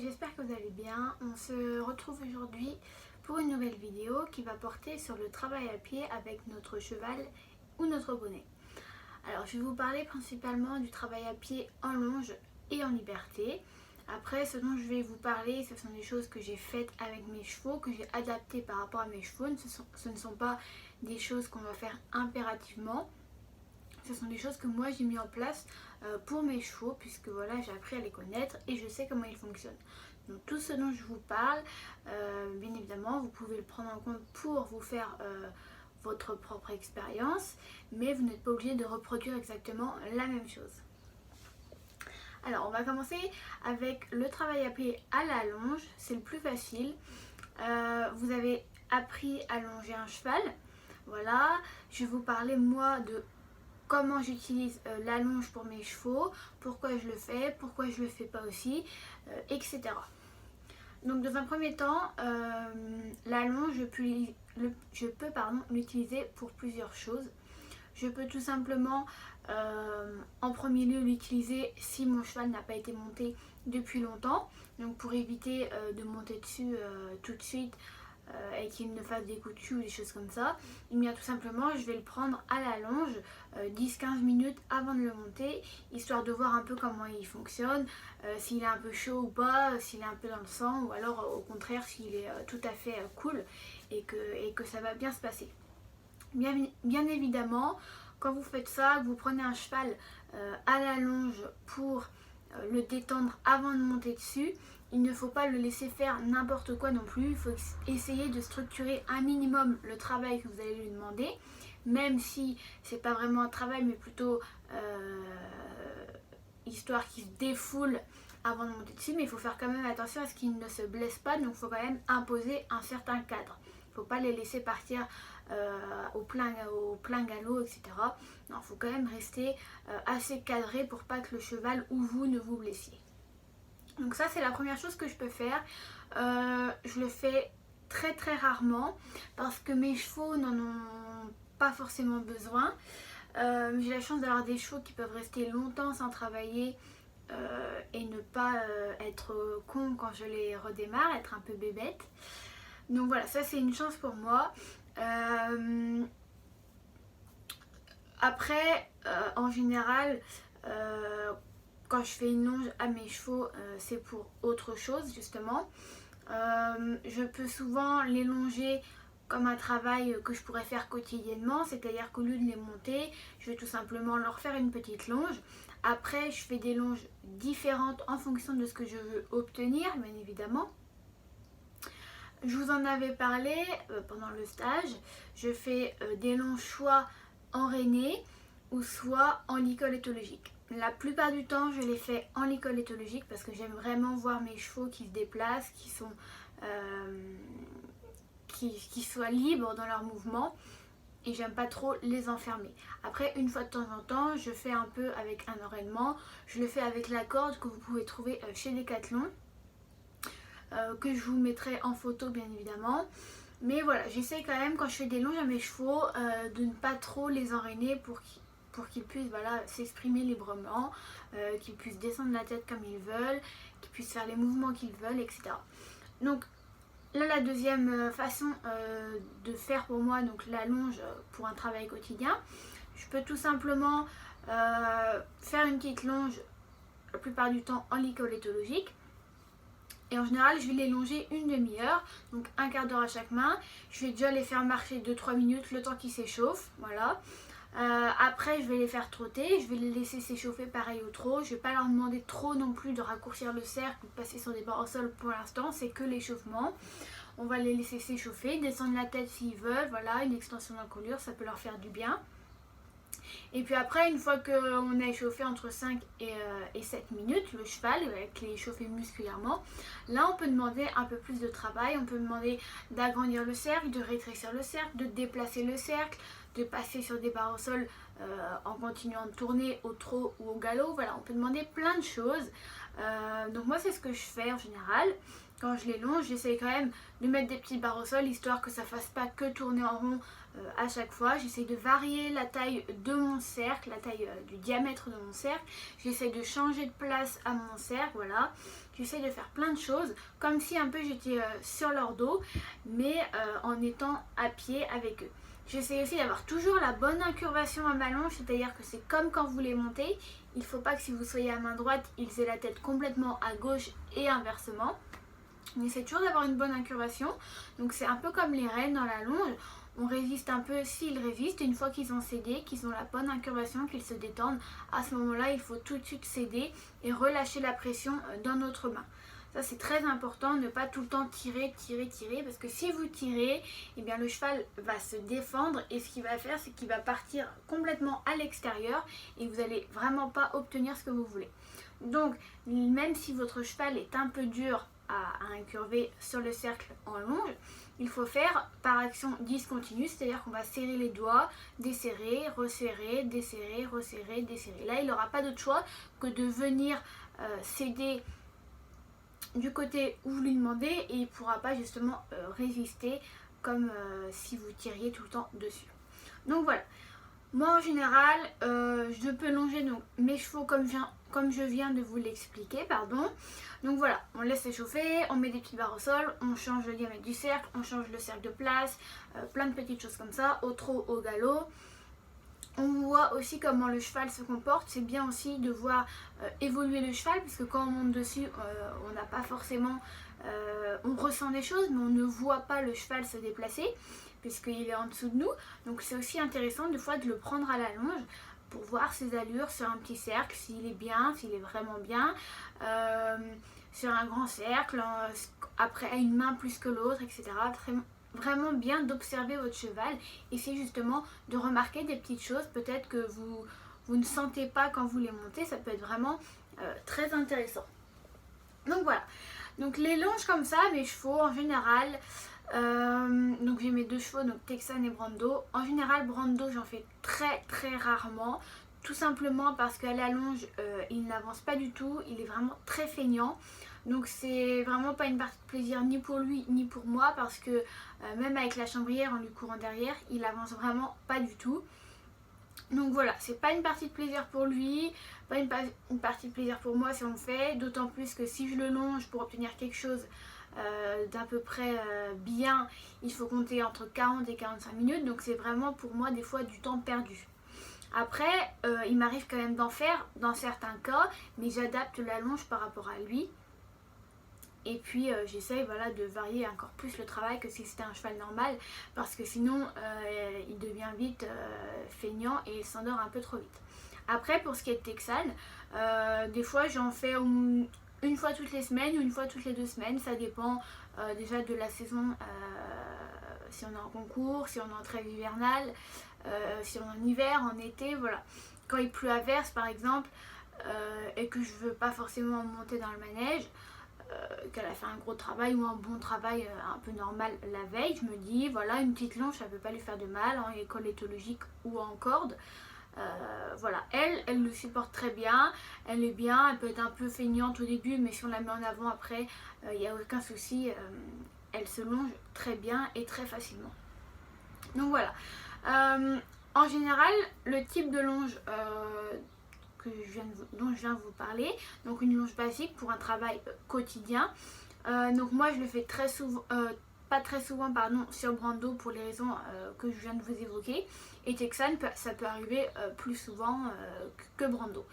j'espère que vous allez bien. On se retrouve aujourd'hui pour une nouvelle vidéo qui va porter sur le travail à pied avec notre cheval ou notre poney. Alors je vais vous parler principalement du travail à pied en longe et en liberté. Après, ce dont je vais vous parler, ce sont des choses que j'ai faites avec mes chevaux, que j'ai adaptées par rapport à mes chevaux. Ce ne sont pas des choses qu'on va faire impérativement. Ce sont des choses que moi j'ai mis en place pour mes chevaux, puisque voilà, j'ai appris à les connaître et je sais comment ils fonctionnent. Donc tout ce dont je vous parle, bien évidemment, vous pouvez le prendre en compte pour vous faire votre propre expérience, mais vous n'êtes pas obligé de reproduire exactement la même chose. Alors on va commencer avec le travail à pied à la longe, c'est le plus facile. Vous avez appris à longer un cheval, voilà, je vais vous parler moi de comment j'utilise la longe pour mes chevaux, pourquoi je le fais, pourquoi je le fais pas aussi, etc. Donc dans un premier temps, la longe, je peux l'utiliser pour plusieurs choses. Je peux tout simplement en premier lieu l'utiliser si mon cheval n'a pas été monté depuis longtemps, donc pour éviter de monter dessus tout de suite et qu'il ne fasse des coups de cul ou des choses comme ça. Et bien tout simplement je vais le prendre à la longe 10-15 minutes avant de le monter, histoire de voir un peu comment il fonctionne, s'il est un peu chaud ou pas, s'il est un peu dans le sang, ou alors au contraire s'il est tout à fait cool et que ça va bien se passer. Bien évidemment, quand vous faites ça, que vous prenez un cheval à la longe pour le détendre avant de monter dessus, il ne faut pas le laisser faire n'importe quoi non plus. Il faut essayer de structurer un minimum le travail que vous allez lui demander, même si c'est pas vraiment un travail, mais plutôt histoire qu'il se défoule avant de monter dessus. Mais il faut faire quand même attention à ce qu'il ne se blesse pas, donc il faut quand même imposer un certain cadre. Il ne faut pas les laisser partir au plein galop, etc. Non, il faut quand même rester assez cadré pour pas que le cheval ou vous ne vous blessiez. Donc ça c'est la première chose que je peux faire. Je le fais très rarement parce que mes chevaux n'en ont pas forcément besoin. J'ai la chance d'avoir des chevaux qui peuvent rester longtemps sans travailler et ne pas être cons quand je les redémarre, être un peu bébête. Donc voilà, ça c'est une chance pour moi. Après, en général, quand je fais une longe à mes chevaux, c'est pour autre chose justement. Je peux souvent les longer comme un travail que je pourrais faire quotidiennement, c'est-à-dire qu'au lieu de les monter, je vais tout simplement leur faire une petite longe. Après, je fais des longes différentes en fonction de ce que je veux obtenir, bien évidemment. Je vous en avais parlé pendant le stage. Je fais des longes soit en rainé ou soit en licol éthologique. La plupart du temps, je les fais en licol éthologique parce que j'aime vraiment voir mes chevaux qui se déplacent, qui soient libres dans leurs mouvements, et j'aime pas trop les enfermer. Après, une fois de temps en temps, je fais un peu avec un enraînement. Je le fais avec la corde que vous pouvez trouver chez Decathlon, que je vous mettrai en photo bien évidemment. Mais voilà, j'essaie quand même quand je fais des longes à mes chevaux de ne pas trop les enraîner pour qu'ils puissent s'exprimer librement, qu'ils puissent descendre la tête comme ils veulent, qu'ils puissent faire les mouvements qu'ils veulent, etc. Donc là, la deuxième façon de faire pour moi, donc la longe pour un travail quotidien, je peux tout simplement faire une petite longe la plupart du temps en licol éthologique. Et en général, je vais les longer une demi-heure, donc un quart d'heure à chaque main. Je vais déjà les faire marcher 2-3 minutes, le temps qu'ils s'échauffent, voilà. Après, je vais les faire trotter, je vais les laisser s'échauffer pareil au trot. Je ne vais pas leur demander trop non plus de raccourcir le cercle ou de passer sur des barres au sol pour l'instant, c'est que l'échauffement. On va les laisser s'échauffer, descendre la tête s'ils veulent, voilà, une extension d'encolure, ça peut leur faire du bien. Et puis après, une fois qu'on a échauffé entre 5 et 7 minutes le cheval, avec les échauffer musculairement, là on peut demander un peu plus de travail. On peut demander d'agrandir le cercle, de rétrécir le cercle, de déplacer le cercle, de passer sur des barres au sol en continuant de tourner au trot ou au galop. Voilà, on peut demander plein de choses. Donc moi c'est ce que je fais en général. Quand je les longe, j'essaie quand même de mettre des petites barres au sol, histoire que ça ne fasse pas que tourner en rond à chaque fois. J'essaie de varier la taille de mon cercle, la taille du diamètre de mon cercle. J'essaie de changer de place à mon cercle, voilà. j'essaie de faire plein de choses, comme si un peu j'étais sur leur dos, mais en étant à pied avec eux. J'essaie aussi d'avoir toujours la bonne incurvation à ma longe, c'est-à-dire que c'est comme quand vous les montez, il ne faut pas que si vous soyez à main droite, ils aient la tête complètement à gauche et inversement. On essaie toujours d'avoir une bonne incurvation, donc c'est un peu comme les rennes dans la longe. On résiste un peu s'ils résistent, et une fois qu'ils ont cédé, qu'ils ont la bonne incurvation, qu'ils se détendent, à ce moment-là, il faut tout de suite céder et relâcher la pression dans notre main. Ça c'est très important, ne pas tout le temps tirer, parce que si vous tirez, eh bien, le cheval va se défendre et ce qu'il va faire, c'est qu'il va partir complètement à l'extérieur et vous n'allez vraiment pas obtenir ce que vous voulez. Donc, même si votre cheval est un peu dur à incurver sur le cercle en longe, il faut faire par action discontinue, c'est-à-dire qu'on va serrer les doigts, desserrer, resserrer, desserrer, resserrer, desserrer. Là, il n'aura pas d'autre choix que de venir céder du côté où vous lui demandez et il ne pourra pas justement résister comme si vous tiriez tout le temps dessus. Donc voilà, moi en général je peux longer donc, mes chevaux comme je viens de vous l'expliquer, pardon. Donc voilà, on laisse s'échauffer, on met des petites barres au sol, on change le diamètre du cercle, on change le cercle de place, plein de petites choses comme ça, au trot, au galop. On voit aussi comment le cheval se comporte, c'est bien aussi de voir évoluer le cheval, parce que quand on monte dessus, on n'a pas forcément, on ressent des choses, mais on ne voit pas le cheval se déplacer, puisqu'il est en dessous de nous. Donc c'est aussi intéressant des fois de le prendre à la longe, pour voir ses allures sur un petit cercle, s'il est bien, s'il est vraiment bien, sur un grand cercle, après à une main plus que l'autre, etc. Vraiment bien d'observer votre cheval, essayez justement de remarquer des petites choses peut-être que vous ne sentez pas quand vous les montez, ça peut être vraiment très intéressant. Donc voilà, donc les longes comme ça, mes chevaux en général, donc j'ai mes deux chevaux, donc Texan et Brando. En général Brando j'en fais très rarement, tout simplement parce qu'à la longe il n'avance pas du tout, il est vraiment très feignant. Donc c'est vraiment pas une partie de plaisir ni pour lui ni pour moi, parce que même avec la chambrière en lui courant derrière, il avance vraiment pas du tout. Donc voilà, c'est pas une partie de plaisir pour lui, pas une partie de plaisir pour moi si on le fait, d'autant plus que si je le longe pour obtenir quelque chose d'à peu près bien, il faut compter entre 40 et 45 minutes, donc c'est vraiment pour moi des fois du temps perdu. Après, il m'arrive quand même d'en faire dans certains cas, mais j'adapte la longe par rapport à lui. Et puis j'essaye voilà, de varier encore plus le travail que si c'était un cheval normal, parce que sinon il devient vite feignant et il s'endort un peu trop vite. Après pour ce qui est de Texan, des fois j'en fais une fois toutes les semaines ou une fois toutes les 2 semaines, ça dépend déjà de la saison, si on est en concours, si on est en trêve hivernale, si on est en hiver, en été, voilà. Quand il pleut à verse par exemple, et que je veux pas forcément monter dans le manège, qu'elle a fait un gros travail ou un bon travail un peu normal la veille, je me dis voilà, une petite longe ça peut pas lui faire de mal en école éthologique ou en corde. Voilà, elle le supporte très bien, elle est bien, elle peut être un peu feignante au début, mais si on la met en avant après, il n'y a aucun souci, elle se longe très bien et très facilement. Donc voilà, en général le type de longe dont je viens de vous parler, donc une longe basique pour un travail quotidien. Donc moi je le fais très souvent, pas très souvent pardon, sur Brando pour les raisons que je viens de vous évoquer, et Texan ça peut arriver plus souvent que Brando.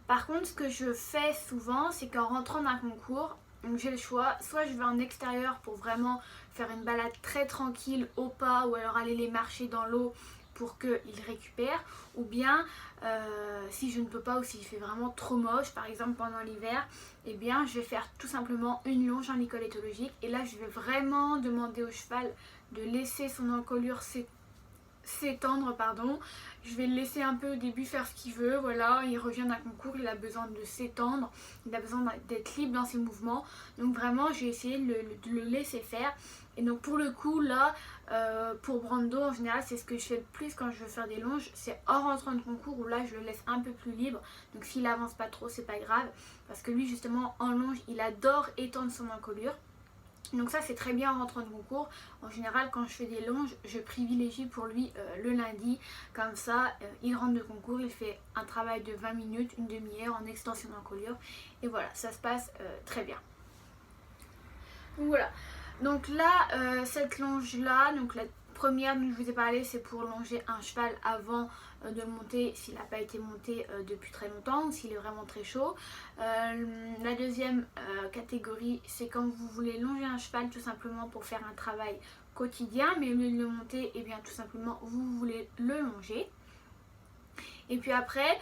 Par contre ce que je fais souvent, c'est qu'en rentrant d'un concours, j'ai le choix, soit je vais en extérieur pour vraiment faire une balade très tranquille au pas, ou alors aller les marcher dans l'eau pour qu'ils récupèrent, ou bien si je ne peux pas ou s'il fait vraiment trop moche, par exemple pendant l'hiver, eh bien je vais faire tout simplement une longe en école éthologique, et là je vais vraiment demander au cheval de laisser son encolure s'étendre, pardon. Je vais le laisser un peu au début faire ce qu'il veut, voilà, il revient d'un concours, il a besoin de s'étendre, il a besoin d'être libre dans ses mouvements, donc vraiment j'ai essayé de le laisser faire. Et donc pour le coup là, pour Brando en général c'est ce que je fais le plus quand je veux faire des longes, c'est en rentrant de concours où là je le laisse un peu plus libre, donc s'il avance pas trop c'est pas grave, parce que lui justement en longe il adore étendre son encolure. Donc ça c'est très bien en rentrant de concours. En général quand je fais des longes, je privilégie pour lui le lundi. Comme ça il rentre de concours, il fait un travail de 20 minutes, une demi-heure en extension d'encolure. Et voilà, ça se passe très bien. Donc voilà. Donc là, cette longe là, donc la première dont je vous ai parlé, c'est pour longer un cheval avant de le monter s'il n'a pas été monté depuis très longtemps ou s'il est vraiment très chaud. La deuxième catégorie, c'est quand vous voulez longer un cheval tout simplement pour faire un travail quotidien, mais au lieu de le monter, et bien tout simplement vous voulez le longer. Et puis après,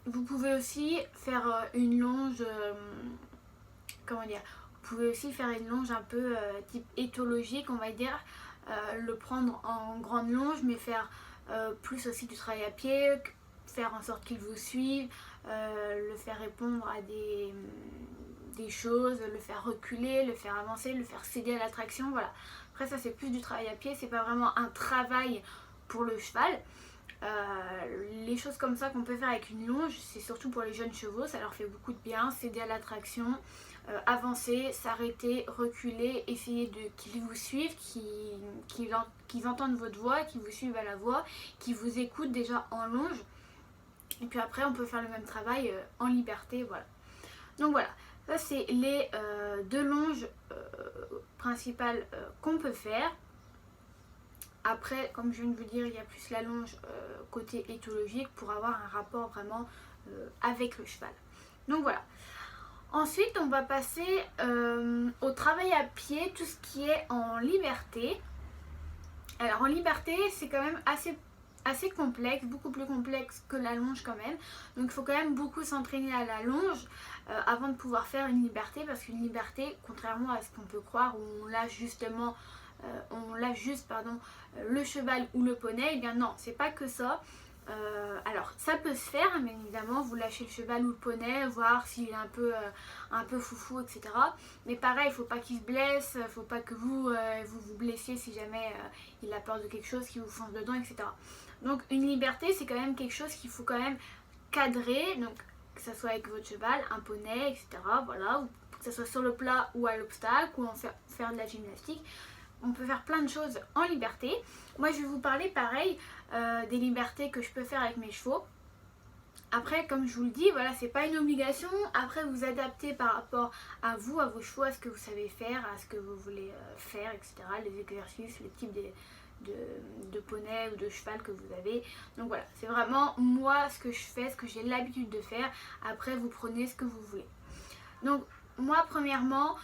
vous pouvez aussi faire une longe, comment dire, vous pouvez aussi faire une longe un peu type éthologique, on va dire, le prendre en grande longe, mais faire plus aussi du travail à pied, faire en sorte qu'il vous suive, le faire répondre à des choses, le faire reculer, le faire avancer, le faire céder à l'attraction, voilà. Après ça c'est plus du travail à pied, c'est pas vraiment un travail pour le cheval. Les choses comme ça qu'on peut faire avec une longe, c'est surtout pour les jeunes chevaux, ça leur fait beaucoup de bien, céder à l'attraction, avancer, s'arrêter, reculer, essayer qu'ils vous suivent, qu'ils entendent votre voix, qu'ils vous suivent à la voix, qu'ils vous écoutent déjà en longe. Et puis après on peut faire le même travail en liberté, voilà. Donc voilà, ça c'est les deux longes principales qu'on peut faire. Après, comme je viens de vous dire, il y a plus la longe côté éthologique pour avoir un rapport vraiment avec le cheval. Donc voilà. Ensuite, on va passer au travail à pied, tout ce qui est en liberté. Alors en liberté, c'est quand même assez complexe, beaucoup plus complexe que la longe quand même. Donc il faut quand même beaucoup s'entraîner à la longe avant de pouvoir faire une liberté, parce qu'une liberté, contrairement à ce qu'on peut croire, où on lâche justement le cheval ou le poney, et bien non, c'est pas que ça. Alors ça peut se faire, bien évidemment, vous lâchez le cheval ou le poney, voir s'il est un peu foufou, etc. Mais pareil, il faut pas qu'il se blesse, il faut pas que vous blessiez si jamais il a peur de quelque chose, qu'il vous fonce dedans, etc. Donc une liberté, c'est quand même quelque chose qu'il faut quand même cadrer, donc que ce soit avec votre cheval, un poney, etc. Voilà, ou que ce soit sur le plat ou à l'obstacle, ou faire de la gymnastique. On peut faire plein de choses en liberté. Moi je vais vous parler pareil des libertés que je peux faire avec mes chevaux. Après, comme je vous le dis, voilà, c'est pas une obligation. Après, vous adaptez par rapport à vous, à vos chevaux, à ce que vous savez faire, à ce que vous voulez faire, etc. Les exercices, le type de poney ou de cheval que vous avez. Donc voilà, c'est vraiment moi ce que je fais, ce que j'ai l'habitude de faire. Après, vous prenez ce que vous voulez. Donc moi, premièrement,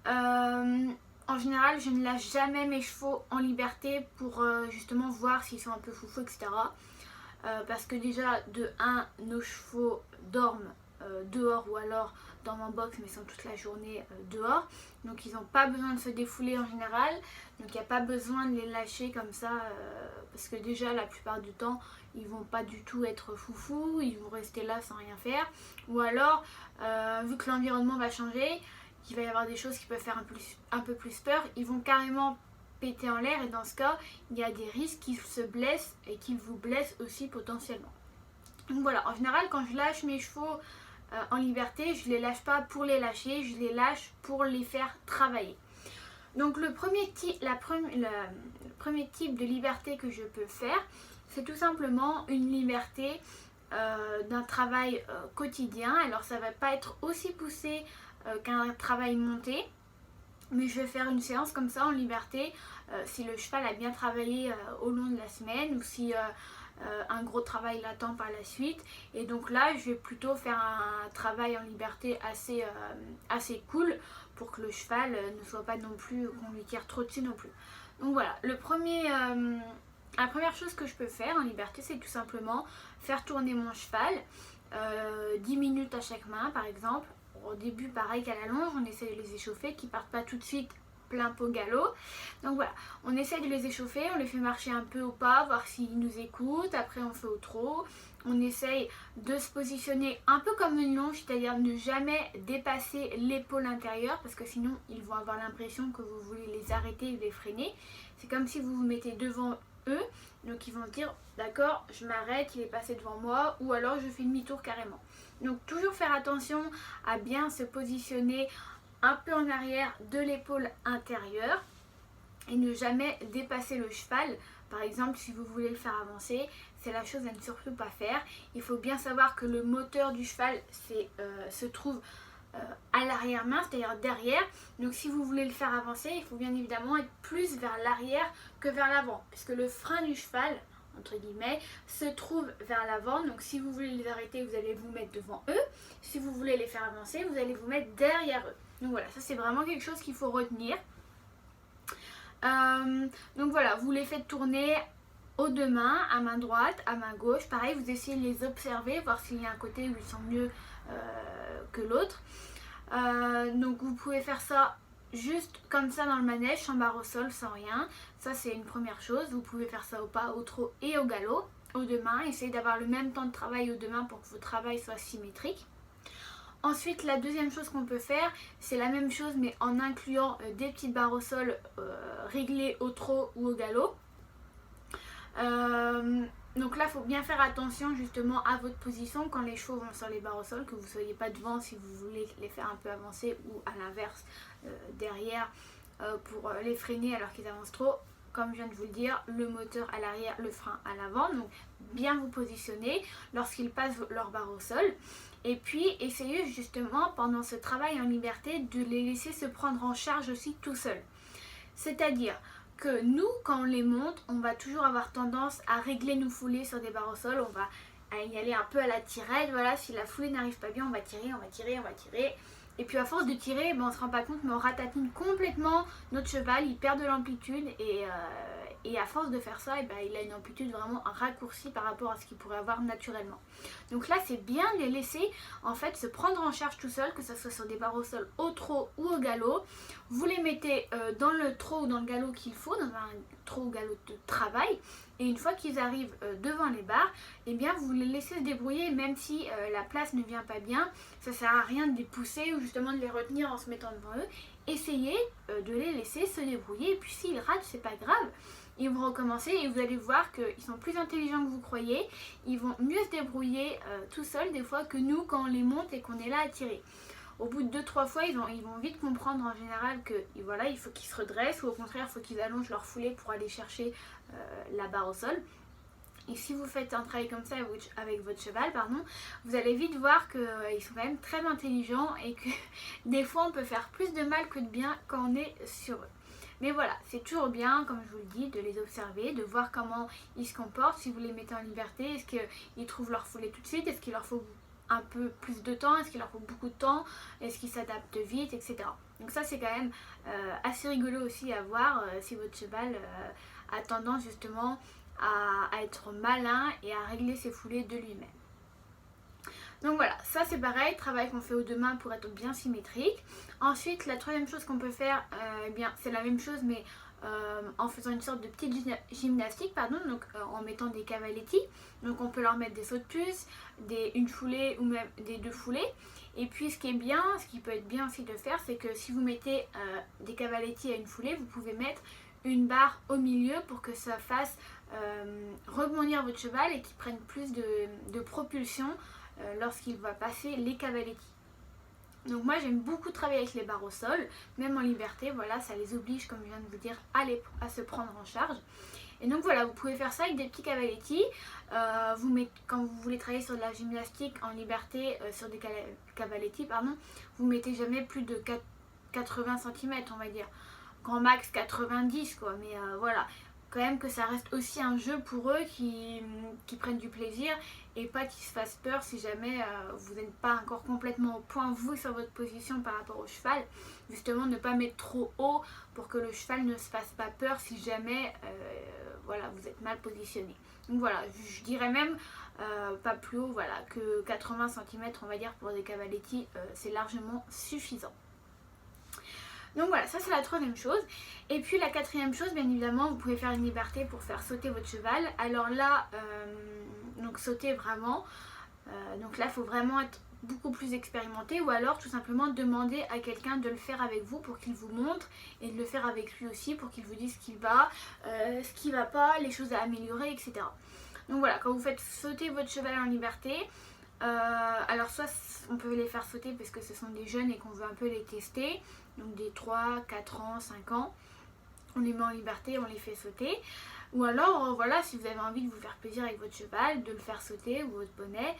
en général, je ne lâche jamais mes chevaux en liberté pour justement voir s'ils sont un peu foufous, etc. Parce que déjà, de 1, nos chevaux dorment dehors ou alors dans mon box, mais sont toute la journée dehors. Donc ils n'ont pas besoin de se défouler en général. Donc il n'y a pas besoin de les lâcher comme ça. Parce que déjà, la plupart du temps, ils vont pas du tout être foufous. Ils vont rester là sans rien faire. Ou alors, vu que l'environnement va changer, qu'il va y avoir des choses qui peuvent faire un peu plus peur, ils vont carrément péter en l'air, et dans ce cas il y a des risques qu'ils se blessent et qu'ils vous blessent aussi potentiellement. Donc voilà, en général quand je lâche mes chevaux en liberté, je les lâche pas pour les lâcher, je les lâche pour les faire travailler. Donc le premier type de liberté que je peux faire, c'est tout simplement une liberté d'un travail quotidien. Alors ça va pas être aussi poussé qu'un travail monté, mais je vais faire une séance comme ça en liberté si le cheval a bien travaillé au long de la semaine, ou si un gros travail l'attend par la suite. Et donc là je vais plutôt faire un travail en liberté assez cool, pour que le cheval ne soit pas non plus, qu'on lui tire trop dessus non plus. Donc voilà, la première chose que je peux faire en liberté, c'est tout simplement faire tourner mon cheval 10 minutes à chaque main par exemple. Au début, pareil qu'à la longe, on essaie de les échauffer, qu'ils partent pas tout de suite plein pot galop. Donc voilà, on essaie de les échauffer, on les fait marcher un peu au pas, voir s'ils nous écoutent. Après on fait au trot. On essaye de se positionner un peu comme une longe, c'est-à-dire ne jamais dépasser l'épaule intérieure, parce que sinon ils vont avoir l'impression que vous voulez les arrêter ou les freiner. C'est comme si vous vous mettez devant eux, donc ils vont se dire d'accord, je m'arrête, il est passé devant moi, ou alors je fais demi-tour carrément. Donc toujours faire attention à bien se positionner un peu en arrière de l'épaule intérieure et ne jamais dépasser le cheval. Par exemple, si vous voulez le faire avancer, c'est la chose à ne surtout pas faire. Il faut bien savoir que le moteur du cheval se trouve à l'arrière-main, c'est-à-dire derrière. Donc si vous voulez le faire avancer, il faut bien évidemment être plus vers l'arrière que vers l'avant, puisque le frein du cheval, entre guillemets, se trouve vers l'avant. Donc si vous voulez les arrêter, vous allez vous mettre devant eux. Si vous voulez les faire avancer, vous allez vous mettre derrière eux. Donc voilà, ça c'est vraiment quelque chose qu'il faut retenir. Donc voilà, vous les faites tourner aux deux mains, à main droite, à main gauche. Pareil, vous essayez de les observer, voir s'il y a un côté où ils sont mieux que l'autre. Donc vous pouvez faire ça juste comme ça dans le manège, sans barre au sol, sans rien. Ça c'est une première chose. Vous pouvez faire ça au pas, au trot et au galop, aux deux mains. Essayez d'avoir le même temps de travail aux deux mains pour que votre travail soit symétrique. Ensuite, la deuxième chose qu'on peut faire, c'est la même chose mais en incluant des petites barres au sol réglées au trot ou au galop. Donc là, il faut bien faire attention justement à votre position quand les chevaux vont sur les barres au sol, que vous ne soyez pas devant si vous voulez les faire un peu avancer ou à l'inverse derrière pour les freiner alors qu'ils avancent trop. Comme je viens de vous le dire, le moteur à l'arrière, le frein à l'avant. Donc bien vous positionner lorsqu'ils passent leur barre au sol. Et puis essayez justement pendant ce travail en liberté de les laisser se prendre en charge aussi tout seuls. C'est-à-dire que nous, quand on les monte, on va toujours avoir tendance à régler nos foulées sur des barres au sol. On va y aller un peu à la tirette. Voilà, si la foulée n'arrive pas bien, on va tirer, on va tirer, on va tirer. Et puis à force de tirer, on ne se rend pas compte, mais on ratatine complètement notre cheval. Il perd de l'amplitude et à force de faire ça, il a une amplitude vraiment raccourcie par rapport à ce qu'il pourrait avoir naturellement. Donc là, c'est bien de les laisser en fait se prendre en charge tout seul, que ce soit sur des barres au sol, au trot ou au galop. Vous les mettez dans le trot ou dans le galop qu'il faut, dans un trot ou galop de travail. Et une fois qu'ils arrivent devant les barres, eh bien vous les laissez se débrouiller, même si la place ne vient pas bien. Ça ne sert à rien de les pousser ou justement de les retenir en se mettant devant eux. Essayez de les laisser se débrouiller. Et puis s'ils ratent, c'est pas grave. Ils vont recommencer et vous allez voir qu'ils sont plus intelligents que vous croyez. Ils vont mieux se débrouiller tout seuls des fois que nous quand on les monte et qu'on est là à tirer. Au bout de 2-3 fois, ils vont vite comprendre en général que voilà, il faut qu'ils se redressent ou au contraire, il faut qu'ils allongent leur foulée pour aller chercher la barre au sol. Et si vous faites un travail comme ça avec votre cheval, vous allez vite voir qu'ils sont quand même très intelligents et que des fois, on peut faire plus de mal que de bien quand on est sur eux. Mais voilà, c'est toujours bien, comme je vous le dis, de les observer, de voir comment ils se comportent. Si vous les mettez en liberté, est-ce qu'ils trouvent leur foulée tout de suite? Est-ce qu'il leur faut un peu plus de temps? Est-ce qu'il leur faut beaucoup de temps? Est-ce qu'ils s'adaptent vite, etc. Donc ça, c'est quand même assez rigolo aussi à voir si votre cheval a tendance justement à être malin et à régler ses foulées de lui-même. Donc voilà, ça c'est pareil, travail qu'on fait aux deux mains pour être bien symétrique. Ensuite, la troisième chose qu'on peut faire, c'est la même chose mais en faisant une sorte de petite gymnastique, donc en mettant des cavaletti. Donc on peut leur mettre des sauts de puce, une foulée ou même des deux foulées. Et puis ce qui peut être bien aussi de faire, c'est que si vous mettez des cavaletti à une foulée, vous pouvez mettre une barre au milieu pour que ça fasse rebondir votre cheval et qu'il prenne plus de propulsion lorsqu'il va passer les cavaletti. Donc moi j'aime beaucoup travailler avec les barres au sol, même en liberté, voilà, ça les oblige, comme je viens de vous dire, à se prendre en charge. Et donc voilà, vous pouvez faire ça avec des petits cavaletti. Quand vous voulez travailler sur de la gymnastique en liberté, sur des cavaletti, vous mettez jamais plus de 80 cm, on va dire. Grand max 90 quoi, mais voilà. Quand même que ça reste aussi un jeu pour eux qui prennent du plaisir et pas qu'ils se fassent peur si jamais vous n'êtes pas encore complètement au point vous sur votre position par rapport au cheval. Justement ne pas mettre trop haut pour que le cheval ne se fasse pas peur si jamais voilà, vous êtes mal positionné. Donc voilà, je dirais même pas plus haut, voilà, que 80 cm on va dire pour des cavaletti, c'est largement suffisant. Donc voilà, ça c'est la troisième chose. Et puis la quatrième chose, bien évidemment, vous pouvez faire une liberté pour faire sauter votre cheval. Alors là, donc sauter vraiment, donc là il faut vraiment être beaucoup plus expérimenté ou alors tout simplement demander à quelqu'un de le faire avec vous pour qu'il vous montre et de le faire avec lui aussi pour qu'il vous dise ce qui va pas, les choses à améliorer, etc. Donc voilà, quand vous faites sauter votre cheval en liberté, Alors soit on peut les faire sauter parce que ce sont des jeunes et qu'on veut un peu les tester, donc des 3, 4 ans, 5 ans. On les met en liberté, on les fait sauter. Ou alors, voilà, si vous avez envie de vous faire plaisir avec votre cheval, de le faire sauter ou votre poney,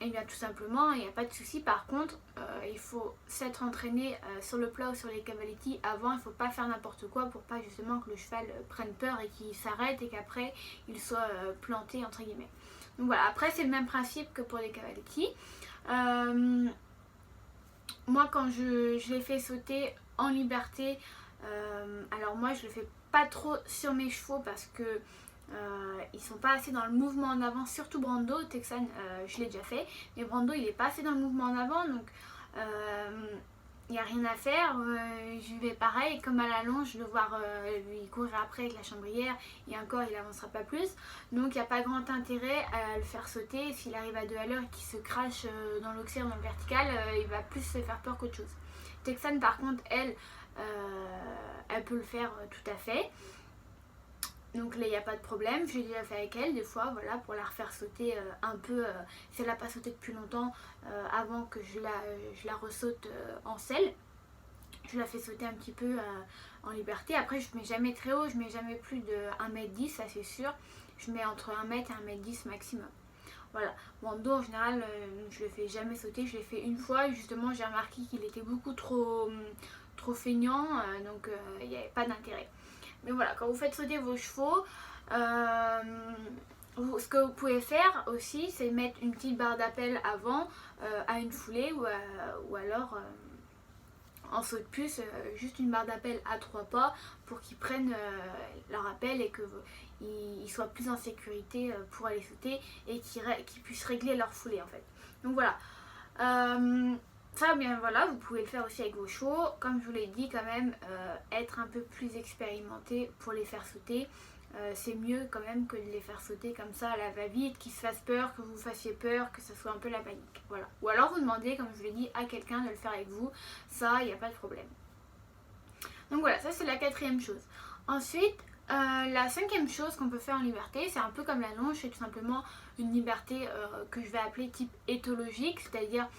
et bien tout simplement, il n'y a pas de souci. Par contre, il faut s'être entraîné sur le plat ou sur les cavaletti avant. Il ne faut pas faire n'importe quoi pour pas justement que le cheval prenne peur et qu'il s'arrête et qu'après il soit planté entre guillemets. Donc voilà, après c'est le même principe que pour les cavaletti. Moi quand je les fais sauter en liberté, alors moi je le fais pas trop sur mes chevaux parce que ils sont pas assez dans le mouvement en avant, surtout Brando. Texan, je l'ai déjà fait, mais Brando il est pas assez dans le mouvement en avant, donc il n'y a rien à faire. Je vais pareil, comme à la longe, de voir lui courir après avec la chambrière, et encore il avancera pas plus, donc il n'y a pas grand intérêt à le faire sauter. S'il arrive à 2 à l'heure et qu'il se crache dans l'oxyre, dans le vertical, il va plus se faire peur qu'autre chose. Texan par contre, elle peut le faire tout à fait. Donc là il n'y a pas de problème, je l'ai déjà fait avec elle des fois, voilà, pour la refaire sauter un peu, si elle n'a pas sauté depuis longtemps, avant que je la ressaute en selle. Je la fais sauter un petit peu en liberté. Après je mets jamais très haut, je mets jamais plus de 1m10, ça c'est sûr. Je mets entre 1m et 1m10 maximum. Voilà, Brando en général je le fais jamais sauter, je l'ai fait une fois et justement j'ai remarqué qu'il était beaucoup trop feignant, donc il n'y avait pas d'intérêt. Mais voilà, quand vous faites sauter vos chevaux, ce que vous pouvez faire aussi, c'est mettre une petite barre d'appel avant à une foulée ou alors en saut de puce, juste une barre d'appel à 3 pas pour qu'ils prennent leur appel et qu'ils soient plus en sécurité pour aller sauter et qu'ils puissent régler leur foulée en fait. Donc voilà. Ça, bien voilà, vous pouvez le faire aussi avec vos chevaux. Comme je vous l'ai dit, quand même, être un peu plus expérimenté pour les faire sauter. C'est mieux quand même que de les faire sauter comme ça à la va-vite, qu'ils se fassent peur, que vous fassiez peur, que ce soit un peu la panique. Voilà. Ou alors vous demandez, comme je vous l'ai dit, à quelqu'un de le faire avec vous. Ça, il n'y a pas de problème. Donc voilà, ça c'est la 4e chose. Ensuite, la 5e chose qu'on peut faire en liberté, c'est un peu comme la longe, c'est tout simplement une liberté que je vais appeler type éthologique, c'est-à-dire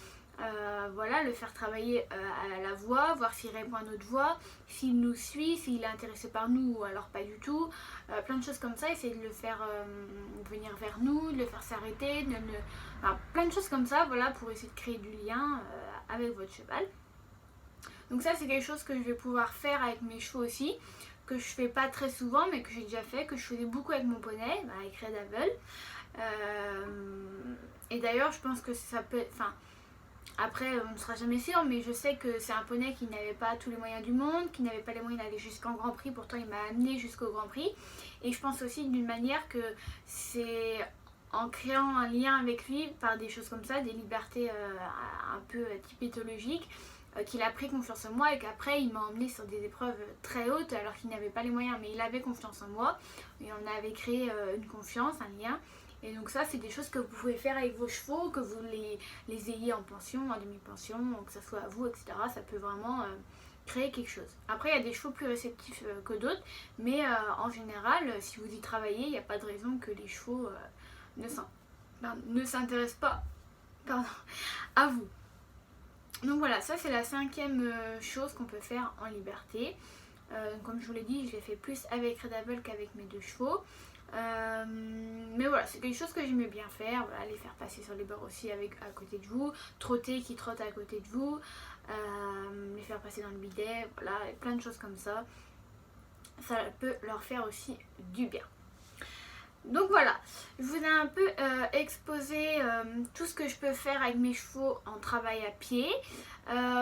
voilà, le faire travailler à la voix, voir s'il répond à notre voix, s'il nous suit, s'il est intéressé par nous ou alors pas du tout, plein de choses comme ça, essayer de le faire venir vers nous, de le faire s'arrêter, enfin, plein de choses comme ça, voilà, pour essayer de créer du lien avec votre cheval. Donc ça c'est quelque chose que je vais pouvoir faire avec mes chevaux aussi, que je fais pas très souvent mais que j'ai déjà fait, que je faisais beaucoup avec mon poney, avec Red Devil. Et d'ailleurs je pense que ça peut, enfin après on ne sera jamais sûr, mais je sais que c'est un poney qui n'avait pas tous les moyens du monde, qui n'avait pas les moyens d'aller jusqu'en Grand Prix, pourtant il m'a amené jusqu'au Grand Prix. Et je pense aussi d'une manière que c'est en créant un lien avec lui par des choses comme ça, des libertés un peu type éthologique, qu'il a pris confiance en moi et qu'après il m'a emmené sur des épreuves très hautes alors qu'il n'avait pas les moyens, mais il avait confiance en moi et on avait créé une confiance, un lien. Et donc ça c'est des choses que vous pouvez faire avec vos chevaux, que vous les ayez en pension, en demi-pension, que ça soit à vous, etc. Ça peut vraiment créer quelque chose. Après il y a des chevaux plus réceptifs que d'autres, mais en général si vous y travaillez, il n'y a pas de raison que les chevaux ne s'intéressent pas à vous. Donc voilà, ça c'est la 5e chose qu'on peut faire en liberté. Comme je vous l'ai dit, je l'ai fait plus avec Red Devil qu'avec mes 2 chevaux. Mais voilà, c'est quelque chose que j'aimais bien faire. Voilà, les faire passer sur les bords aussi à côté de vous. Trotter qui trotte à côté de vous. Les faire passer dans le bidet. Voilà, plein de choses comme ça. Ça peut leur faire aussi du bien. Donc voilà, je vous ai un peu exposé tout ce que je peux faire avec mes chevaux en travail à pied.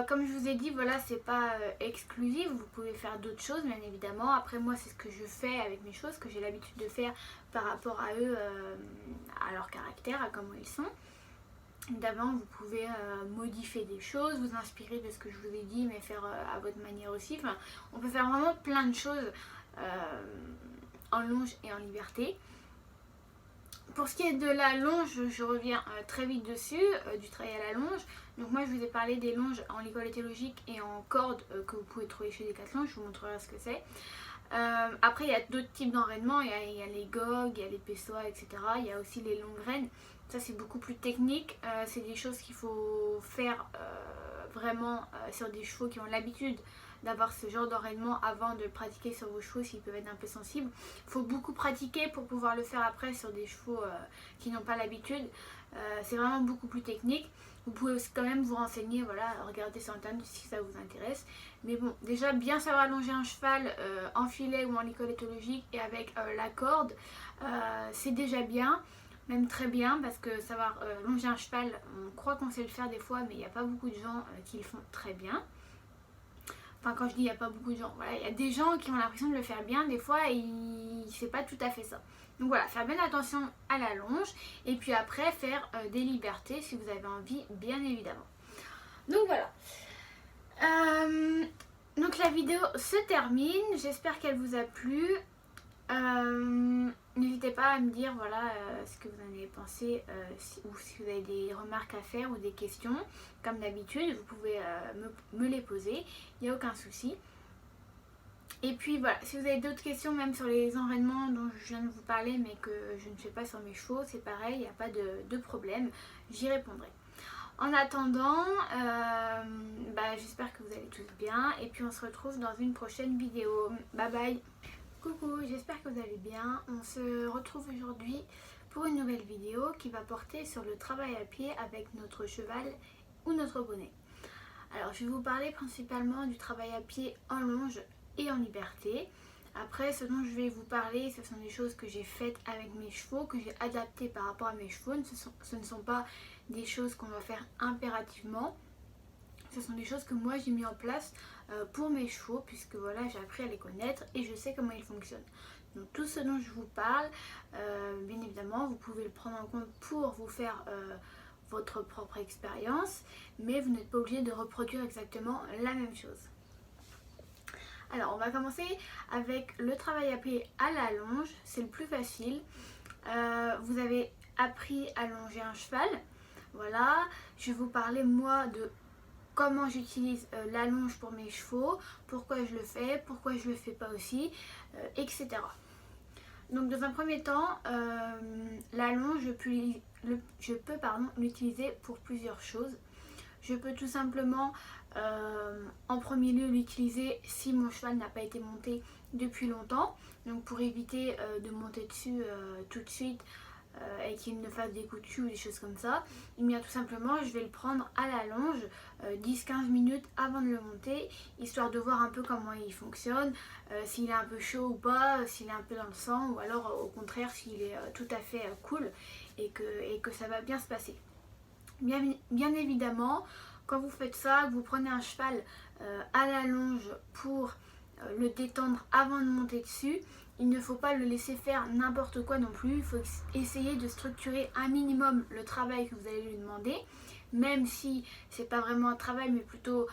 Comme je vous ai dit, voilà, c'est pas exclusif, vous pouvez faire d'autres choses bien évidemment. Après moi c'est ce que je fais avec mes chevaux, ce que j'ai l'habitude de faire par rapport à eux, à leur caractère, à comment ils sont. D'avant vous pouvez modifier des choses, vous inspirer de ce que je vous ai dit, mais faire à votre manière aussi. Enfin, on peut faire vraiment plein de choses en longe et en liberté. Pour ce qui est de la longe, je reviens très vite dessus, du travail à la longe. Donc moi je vous ai parlé des longes en licol éthologique et en corde que vous pouvez trouver chez Decathlon, je vous montrerai ce que c'est. Après il y a d'autres types d'enraînements, il y a les gogues, il y a les pessoas, etc. Il y a aussi les longues graines Ça c'est beaucoup plus technique, c'est des choses qu'il faut faire vraiment sur des chevaux qui ont l'habitude d'avoir ce genre d'enraînement avant de le pratiquer sur vos chevaux s'ils peuvent être un peu sensibles. Il faut beaucoup pratiquer pour pouvoir le faire après sur des chevaux qui n'ont pas l'habitude. C'est vraiment beaucoup plus technique. Vous pouvez aussi quand même vous renseigner, voilà, regarder sur internet si ça vous intéresse. Mais bon, déjà bien savoir allonger un cheval en filet ou en licol éthologique et avec la corde, c'est déjà bien, même très bien, parce que savoir longer un cheval, on croit qu'on sait le faire des fois, mais il n'y a pas beaucoup de gens qui le font très bien. Enfin, quand je dis il n'y a pas beaucoup de gens, voilà, il y a des gens qui ont l'impression de le faire bien, des fois, et c'est pas tout à fait ça. Donc voilà, faire bien attention à la longe, et puis après faire des libertés si vous avez envie, bien évidemment. Donc voilà. Donc la vidéo se termine, j'espère qu'elle vous a plu. N'hésitez pas à me dire voilà ce que vous en avez pensé ou si vous avez des remarques à faire ou des questions. Comme d'habitude, vous pouvez me les poser, il n'y a aucun souci. Et puis voilà, si vous avez d'autres questions même sur les enraînements dont je viens de vous parler mais que je ne fais pas sur mes chevaux, c'est pareil, il n'y a pas de problème, j'y répondrai. En attendant, j'espère que vous allez tous bien et puis on se retrouve dans une prochaine vidéo. Bye bye. Coucou, j'espère que vous allez bien. On se retrouve aujourd'hui pour une nouvelle vidéo qui va porter sur le travail à pied avec notre cheval ou notre bonnet. Alors je vais vous parler principalement du travail à pied en longe et en liberté. Après, ce dont je vais vous parler, ce sont des choses que j'ai faites avec mes chevaux, que j'ai adaptées par rapport à mes chevaux. Ce ne sont pas des choses qu'on va faire impérativement. Ce sont des choses que moi j'ai mis en place pour mes chevaux, puisque voilà, j'ai appris à les connaître et je sais comment ils fonctionnent. Donc tout ce dont je vous parle, bien évidemment, vous pouvez le prendre en compte pour vous faire votre propre expérience, mais vous n'êtes pas obligé de reproduire exactement la même chose. Alors on va commencer avec le travail à pied à la longe, c'est le plus facile. Vous avez appris à longer un cheval, voilà, je vais vous parler moi de comment j'utilise la longe pour mes chevaux, pourquoi je le fais, pourquoi je le fais pas aussi, etc. Donc dans un premier temps, la longe, je peux l'utiliser pour plusieurs choses. Je peux tout simplement en premier lieu l'utiliser si mon cheval n'a pas été monté depuis longtemps, donc pour éviter de monter dessus tout de suite et qu'il ne fasse des coups de cul ou des choses comme ça. Et bien tout simplement je vais le prendre à la longe 10-15 minutes avant de le monter, histoire de voir un peu comment il fonctionne, s'il est un peu chaud ou pas, s'il est un peu dans le sang, ou alors au contraire s'il est tout à fait cool et que ça va bien se passer. Bien évidemment, quand vous faites ça, que vous prenez un cheval à la longe pour le détendre avant de monter dessus, il ne faut pas le laisser faire n'importe quoi non plus. Il faut essayer de structurer un minimum le travail que vous allez lui demander, même si c'est pas vraiment un travail, mais plutôt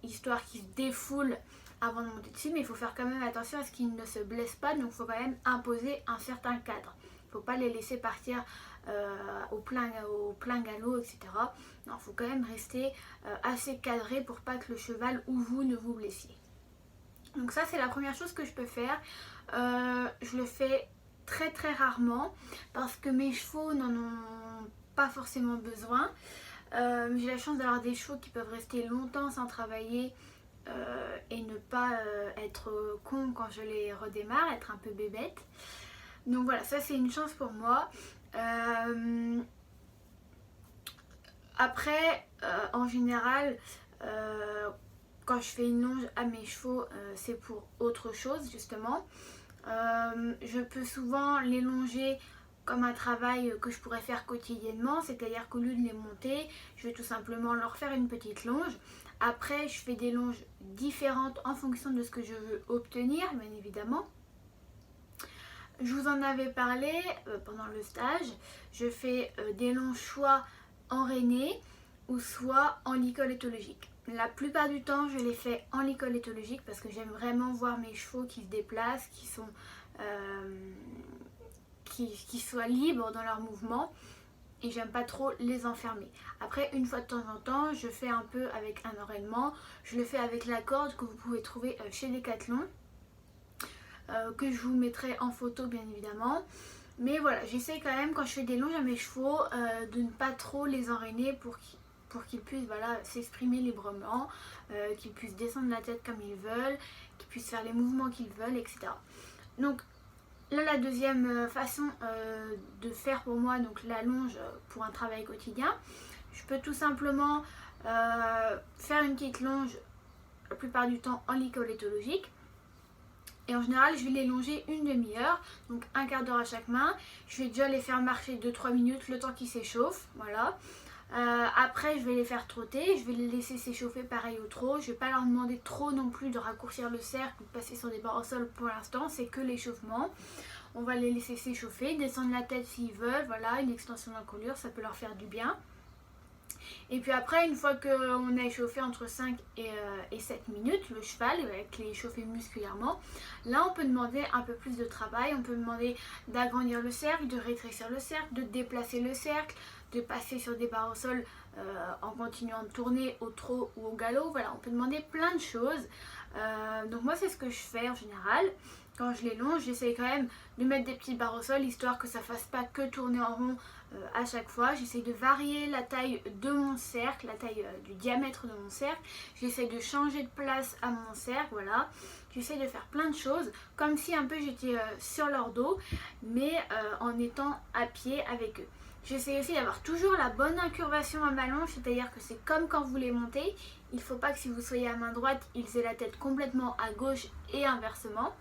histoire qu'il se défoule avant de monter dessus. Mais il faut faire quand même attention à ce qu'il ne se blesse pas, donc il faut quand même imposer un certain cadre. Il ne faut pas les laisser partir au plein galop, etc. Non, il faut quand même rester assez cadré pour pas que le cheval ou vous ne vous blessiez. Donc ça c'est la première chose que je peux faire. Je le fais très très rarement parce que mes chevaux n'en ont pas forcément besoin. J'ai la chance d'avoir des chevaux qui peuvent rester longtemps sans travailler et ne pas être cons quand je les redémarre, être un peu bébête. Donc voilà, ça c'est une chance pour moi. Après, en général, quand je fais une longe à mes chevaux, c'est pour autre chose justement. Je peux souvent les longer comme un travail que je pourrais faire quotidiennement, c'est-à-dire qu'au lieu de les monter, je vais tout simplement leur faire une petite longe. Après, je fais des longes différentes en fonction de ce que je veux obtenir, bien évidemment. Je vous en avais parlé pendant le stage. Je fais des longes soit enraînées ou soit en licol éthologique. La plupart du temps, je les fais en licol éthologique parce que j'aime vraiment voir mes chevaux qui se déplacent, qui soient libres dans leurs mouvements, et j'aime pas trop les enfermer. Après, une fois de temps en temps, je fais un peu avec un enraînement. Je le fais avec la corde que vous pouvez trouver chez Decathlon, que je vous mettrai en photo bien évidemment. Mais voilà, j'essaie quand même quand je fais des longes à mes chevaux de ne pas trop les enraîner pour qu'ils puissent voilà, s'exprimer librement, qu'ils puissent descendre la tête comme ils veulent, qu'ils puissent faire les mouvements qu'ils veulent, etc. Donc là, la deuxième façon de faire pour moi donc la longe pour un travail quotidien, je peux tout simplement faire une petite longe la plupart du temps en lit collétologique. Et en général, je vais les longer une demi-heure, donc un quart d'heure à chaque main. Je vais déjà les faire marcher 2-3 minutes, le temps qu'ils s'échauffent. Voilà. Après, je vais les faire trotter, je vais les laisser s'échauffer pareil au trot. Je ne vais pas leur demander trop non plus de raccourcir le cercle ou de passer sur des barres au sol pour l'instant, c'est que l'échauffement. On va les laisser s'échauffer, descendre la tête s'ils veulent. Voilà, une extension d'encolure, ça peut leur faire du bien. Et puis après, une fois qu'on a échauffé entre 5 et 7 minutes, le cheval, avec les échauffer musculairement, là on peut demander un peu plus de travail. On peut demander d'agrandir le cercle, de rétrécir le cercle, de déplacer le cercle, de passer sur des barres au sol en continuant de tourner au trot ou au galop. Voilà, on peut demander plein de choses. Donc moi c'est ce que je fais en général. Quand je les longe, j'essaie quand même de mettre des petites barres au sol, histoire que ça ne fasse pas que tourner en rond à chaque fois. J'essaie de varier la taille de mon cercle, la taille du diamètre de mon cercle. J'essaie de changer de place à mon cercle, voilà. J'essaie de faire plein de choses, comme si un peu j'étais sur leur dos, mais en étant à pied avec eux. J'essaie aussi d'avoir toujours la bonne incurvation à ma longe, c'est-à-dire que c'est comme quand vous les montez. Il ne faut pas que si vous soyez à main droite, ils aient la tête complètement à gauche et inversement.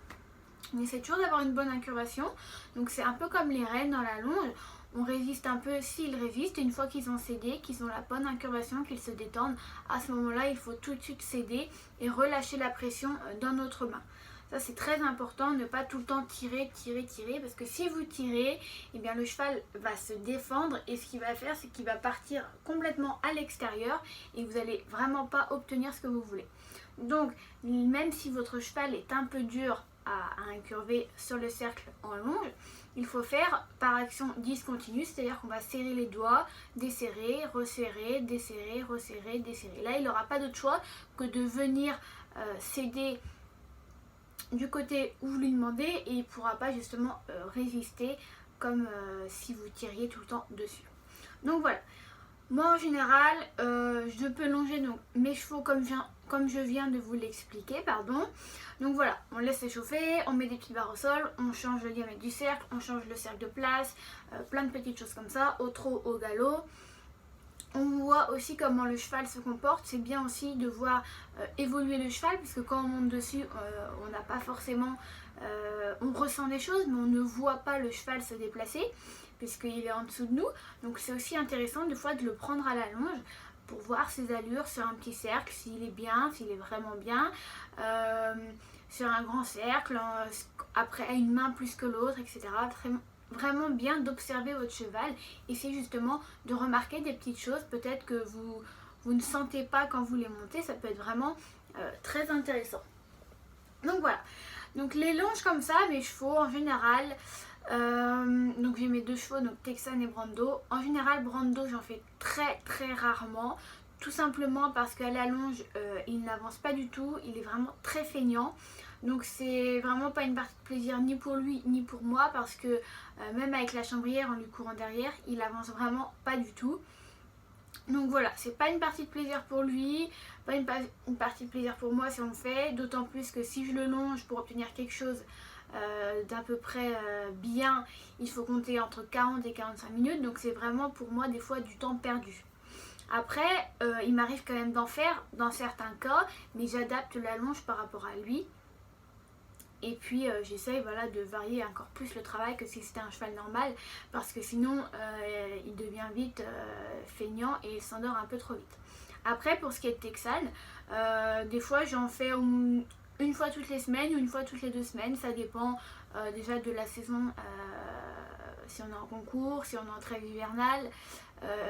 On essaie toujours d'avoir une bonne incurvation. Donc c'est un peu comme les rênes dans la longe. On résiste un peu s'ils résistent. Et une fois qu'ils ont cédé, qu'ils ont la bonne incurvation, qu'ils se détendent, à ce moment-là, il faut tout de suite céder et relâcher la pression dans notre main. Ça c'est très important, ne pas tout le temps tirer, parce que si vous tirez, eh bien, le cheval va se défendre et ce qu'il va faire, c'est qu'il va partir complètement à l'extérieur et vous n'allez vraiment pas obtenir ce que vous voulez. Donc même si votre cheval est un peu dur à incurver sur le cercle en longe, il faut faire par action discontinue, c'est-à-dire qu'on va serrer les doigts, desserrer, resserrer, desserrer, resserrer, desserrer. Là, il n'aura pas d'autre choix que de venir céder du côté où vous lui demandez et il ne pourra pas justement résister comme si vous tiriez tout le temps dessus. Donc voilà. Moi en général, je peux longer donc, mes chevaux comme je viens de vous l'expliquer, pardon. Donc voilà, on laisse échauffer, on met des petites barres au sol, on change le diamètre du cercle, on change le cercle de place, plein de petites choses comme ça, au trot, au galop. On voit aussi comment le cheval se comporte. C'est bien aussi de voir évoluer le cheval, parce que quand on monte dessus, on n'a pas forcément... on ressent des choses, mais on ne voit pas le cheval se déplacer, puisqu'il est en dessous de nous. Donc c'est aussi intéressant des fois de le prendre à la longe pour voir ses allures sur un petit cercle, s'il est bien, s'il est vraiment bien, sur un grand cercle, après à une main plus que l'autre, etc. Vraiment bien d'observer votre cheval. Essayez justement de remarquer des petites choses peut-être que vous ne sentez pas quand vous les montez. Ça peut être vraiment très intéressant. Donc voilà. Donc les longes comme ça, mes chevaux en général, donc j'ai mes deux chevaux, donc Texan et Brando. En général Brando j'en fais très rarement, tout simplement parce qu'à la longe il n'avance pas du tout, il est vraiment très feignant. Donc c'est vraiment pas une partie de plaisir ni pour lui ni pour moi, parce que même avec la chambrière en lui courant derrière, il avance vraiment pas du tout. Donc voilà, c'est pas une partie de plaisir pour lui, pas une partie de plaisir pour moi si on le fait, d'autant plus que si je le longe pour obtenir quelque chose d'à peu près bien, il faut compter entre 40 et 45 minutes, donc c'est vraiment pour moi des fois du temps perdu. Après, il m'arrive quand même d'en faire dans certains cas, mais j'adapte la longe par rapport à lui. Et puis j'essaye voilà, de varier encore plus le travail que si c'était un cheval normal, parce que sinon il devient vite feignant et il s'endort un peu trop vite. Après pour ce qui est de Texan, des fois j'en fais une fois toutes les semaines ou une fois toutes les 2 semaines, ça dépend déjà de la saison, si on est en concours, si on est en trêve hivernale,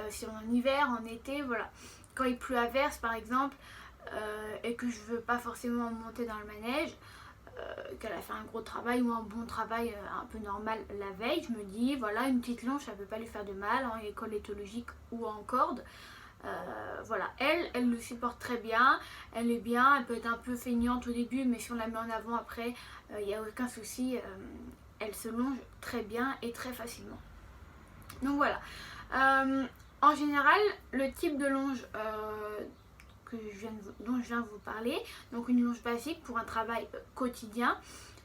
si on est en hiver, en été, voilà. Quand il pleut à verse par exemple, et que je veux pas forcément monter dans le manège, qu'elle a fait un gros travail ou un bon travail un peu normal la veille, je me dis voilà, une petite longe ça peut pas lui faire de mal en école éthologique ou en corde. Voilà, elle le supporte très bien, elle est bien, elle peut être un peu feignante au début, mais si on la met en avant après, il n'y a aucun souci, elle se longe très bien et très facilement. Donc voilà. En général, le type de longe dont je viens de vous parler, donc une longe basique pour un travail quotidien.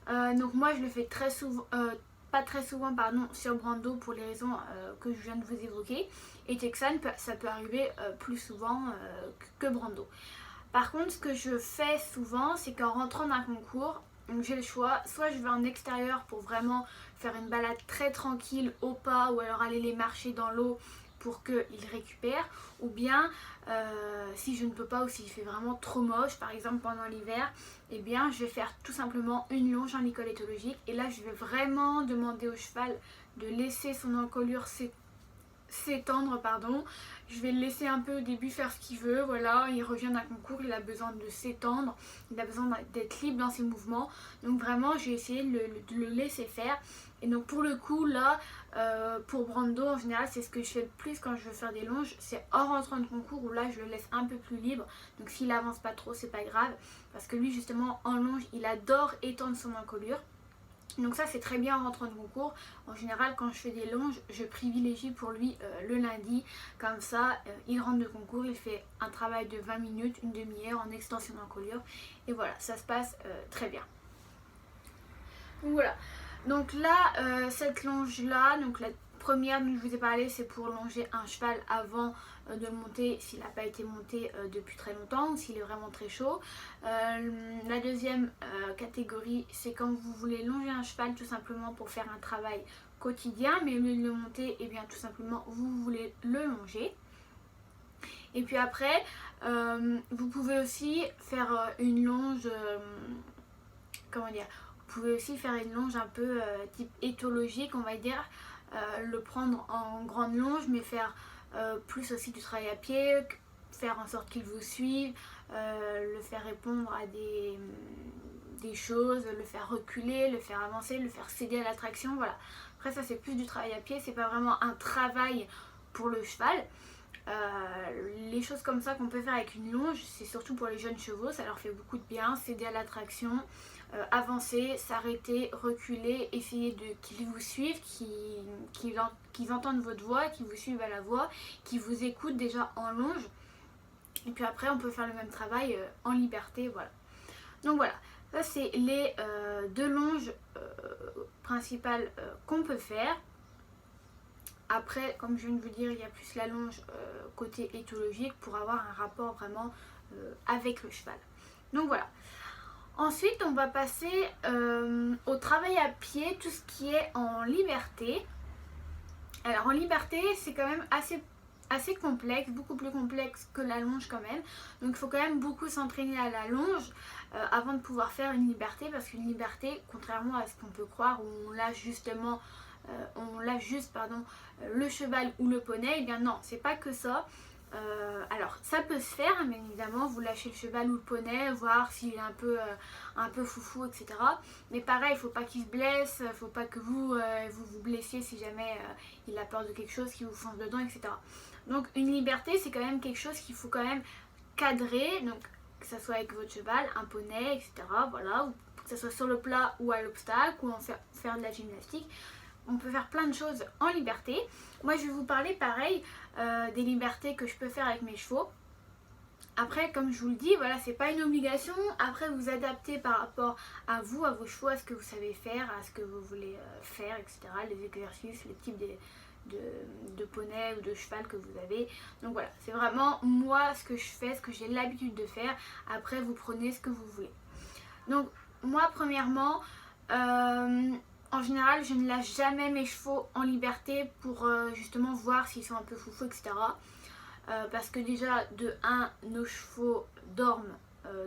Donc moi je le fais très souvent, pas très souvent pardon, sur Brando pour les raisons que je viens de vous évoquer. Et Texan, ça peut arriver plus souvent que Brando. Par contre, ce que je fais souvent, c'est qu'en rentrant d'un concours, j'ai le choix, soit je vais en extérieur pour vraiment faire une balade très tranquille au pas, ou alors aller les marcher dans l'eau pour qu'ils récupèrent, ou bien si je ne peux pas ou s'il fait vraiment trop moche, par exemple pendant l'hiver, eh bien je vais faire tout simplement une longe en école éthologique, et là je vais vraiment demander au cheval de laisser son encolure s'étendre, pardon. Je vais le laisser un peu au début faire ce qu'il veut, voilà, il revient d'un concours, il a besoin de s'étendre, il a besoin d'être libre dans ses mouvements, donc vraiment j'ai essayé de le laisser faire. Et donc pour le coup là, pour Brando en général c'est ce que je fais le plus quand je veux faire des longes, c'est en rentrant de concours où là je le laisse un peu plus libre, donc s'il avance pas trop c'est pas grave, parce que lui justement en longe il adore étendre son encolure. Donc ça c'est très bien en rentrant de concours. En général quand je fais des longes, je privilégie pour lui le lundi. Comme ça il rentre de concours, il fait un travail de 20 minutes, une demi-heure en extension d'encolure. Et voilà, ça se passe très bien. Donc voilà. Donc là, cette longe là, donc la première dont je vous ai parlé, c'est pour longer un cheval avant de le monter s'il n'a pas été monté depuis très longtemps ou s'il est vraiment très chaud. La deuxième catégorie, c'est quand vous voulez longer un cheval tout simplement pour faire un travail quotidien, mais au lieu de le monter, et bien tout simplement vous voulez le longer. Et puis après, vous pouvez aussi faire une longe, comment dire, vous pouvez aussi faire une longe un peu type éthologique, on va dire, le prendre en grande longe, mais faire plus aussi du travail à pied, faire en sorte qu'il vous suive, le faire répondre à des choses, le faire reculer, le faire avancer, le faire céder à l'attraction, voilà. Après ça c'est plus du travail à pied, c'est pas vraiment un travail pour le cheval. Les choses comme ça qu'on peut faire avec une longe, c'est surtout pour les jeunes chevaux, ça leur fait beaucoup de bien, céder à l'attraction, avancer, s'arrêter, reculer, essayer qu'ils vous suivent, qu'ils entendent votre voix, qu'ils vous suivent à la voix, qu'ils vous écoutent déjà en longe. Et puis après on peut faire le même travail en liberté, voilà. Donc voilà, ça c'est les deux longes principales qu'on peut faire. Après, comme je viens de vous dire, il y a plus la longe côté éthologique pour avoir un rapport vraiment avec le cheval. Donc voilà. Ensuite, on va passer au travail à pied, tout ce qui est en liberté. Alors en liberté, c'est quand même assez complexe, beaucoup plus complexe que la longe quand même. Donc il faut quand même beaucoup s'entraîner à la longe avant de pouvoir faire une liberté, parce qu'une liberté, contrairement à ce qu'on peut croire, où on lâche justement le cheval ou le poney, et bien non, c'est pas que ça. Alors ça peut se faire, bien évidemment, vous lâchez le cheval ou le poney, voir s'il est un peu foufou, etc. Mais pareil, il faut pas qu'il se blesse, il faut pas que vous vous blessiez si jamais il a peur de quelque chose, qu'il vous fonce dedans, etc. Donc une liberté, c'est quand même quelque chose qu'il faut quand même cadrer, donc que ce soit avec votre cheval, un poney, etc. Voilà, ou que ce soit sur le plat ou à l'obstacle, ou faire de la gymnastique. On peut faire plein de choses en liberté. Moi je vais vous parler pareil des libertés que je peux faire avec mes chevaux. Après, comme je vous le dis, voilà, c'est pas une obligation. Après, vous adaptez par rapport à vous, à vos chevaux, à ce que vous savez faire, à ce que vous voulez faire, etc. Les exercices, le type de poney ou de cheval que vous avez. Donc voilà, c'est vraiment moi ce que je fais, ce que j'ai l'habitude de faire. Après, vous prenez ce que vous voulez. Donc moi, premièrement, en général, je ne lâche jamais mes chevaux en liberté pour justement voir s'ils sont un peu foufous, etc. Parce que déjà, de 1, nos chevaux dorment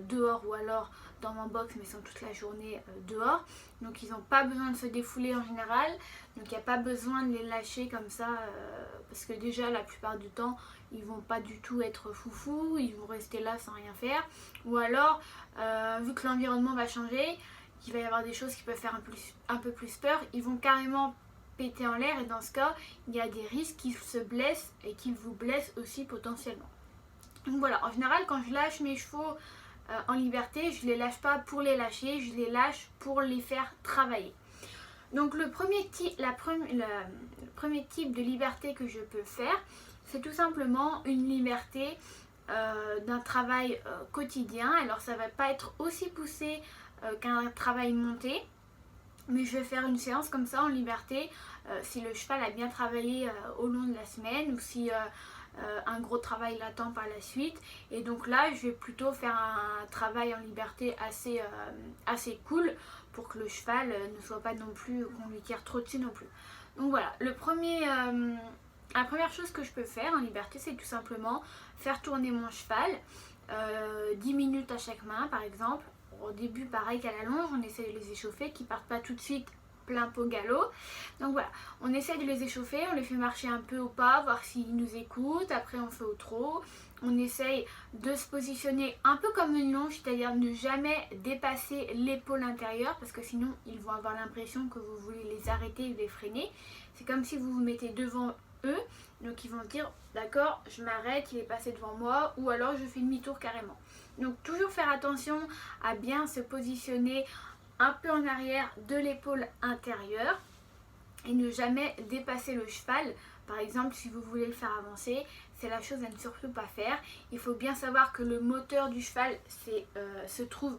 dehors ou alors dans mon box, mais sont toute la journée dehors. Donc ils n'ont pas besoin de se défouler en général. Donc il n'y a pas besoin de les lâcher comme ça. Parce que déjà, la plupart du temps, ils vont pas du tout être foufous. Ils vont rester là sans rien faire. Ou alors, vu que l'environnement va changer, qu'il va y avoir des choses qui peuvent faire un peu plus peur, ils vont carrément péter en l'air, et dans ce cas il y a des risques qu'ils se blessent et qu'ils vous blessent aussi potentiellement. Donc voilà, en général quand je lâche mes chevaux en liberté, je les lâche pas pour les lâcher, je les lâche pour les faire travailler. Donc le premier type de liberté que je peux faire, c'est tout simplement une liberté d'un travail quotidien. Alors ça va pas être aussi poussé qu'un travail monté, mais je vais faire une séance comme ça en liberté si le cheval a bien travaillé au long de la semaine ou si un gros travail l'attend par la suite. Et donc là je vais plutôt faire un travail en liberté assez cool pour que le cheval ne soit pas non plus, qu'on lui tire trop dessus non plus. Donc voilà, la première chose que je peux faire en liberté, c'est tout simplement faire tourner mon cheval 10 minutes à chaque main par exemple. Au début, pareil qu'à la longe, on essaie de les échauffer, qu'ils partent pas tout de suite plein pot galop. Donc voilà, on essaie de les échauffer, on les fait marcher un peu au pas, voir s'ils nous écoutent. Après, on fait au trot. On essaye de se positionner un peu comme une longe, c'est-à-dire ne jamais dépasser l'épaule intérieure, parce que sinon, ils vont avoir l'impression que vous voulez les arrêter ou les freiner. C'est comme si vous vous mettez devant eux, donc ils vont dire d'accord, je m'arrête, il est passé devant moi, ou alors je fais demi-tour carrément. Donc toujours faire attention à bien se positionner un peu en arrière de l'épaule intérieure et ne jamais dépasser le cheval. Par exemple, si vous voulez le faire avancer, c'est la chose à ne surtout pas faire. Il faut bien savoir que le moteur du cheval se trouve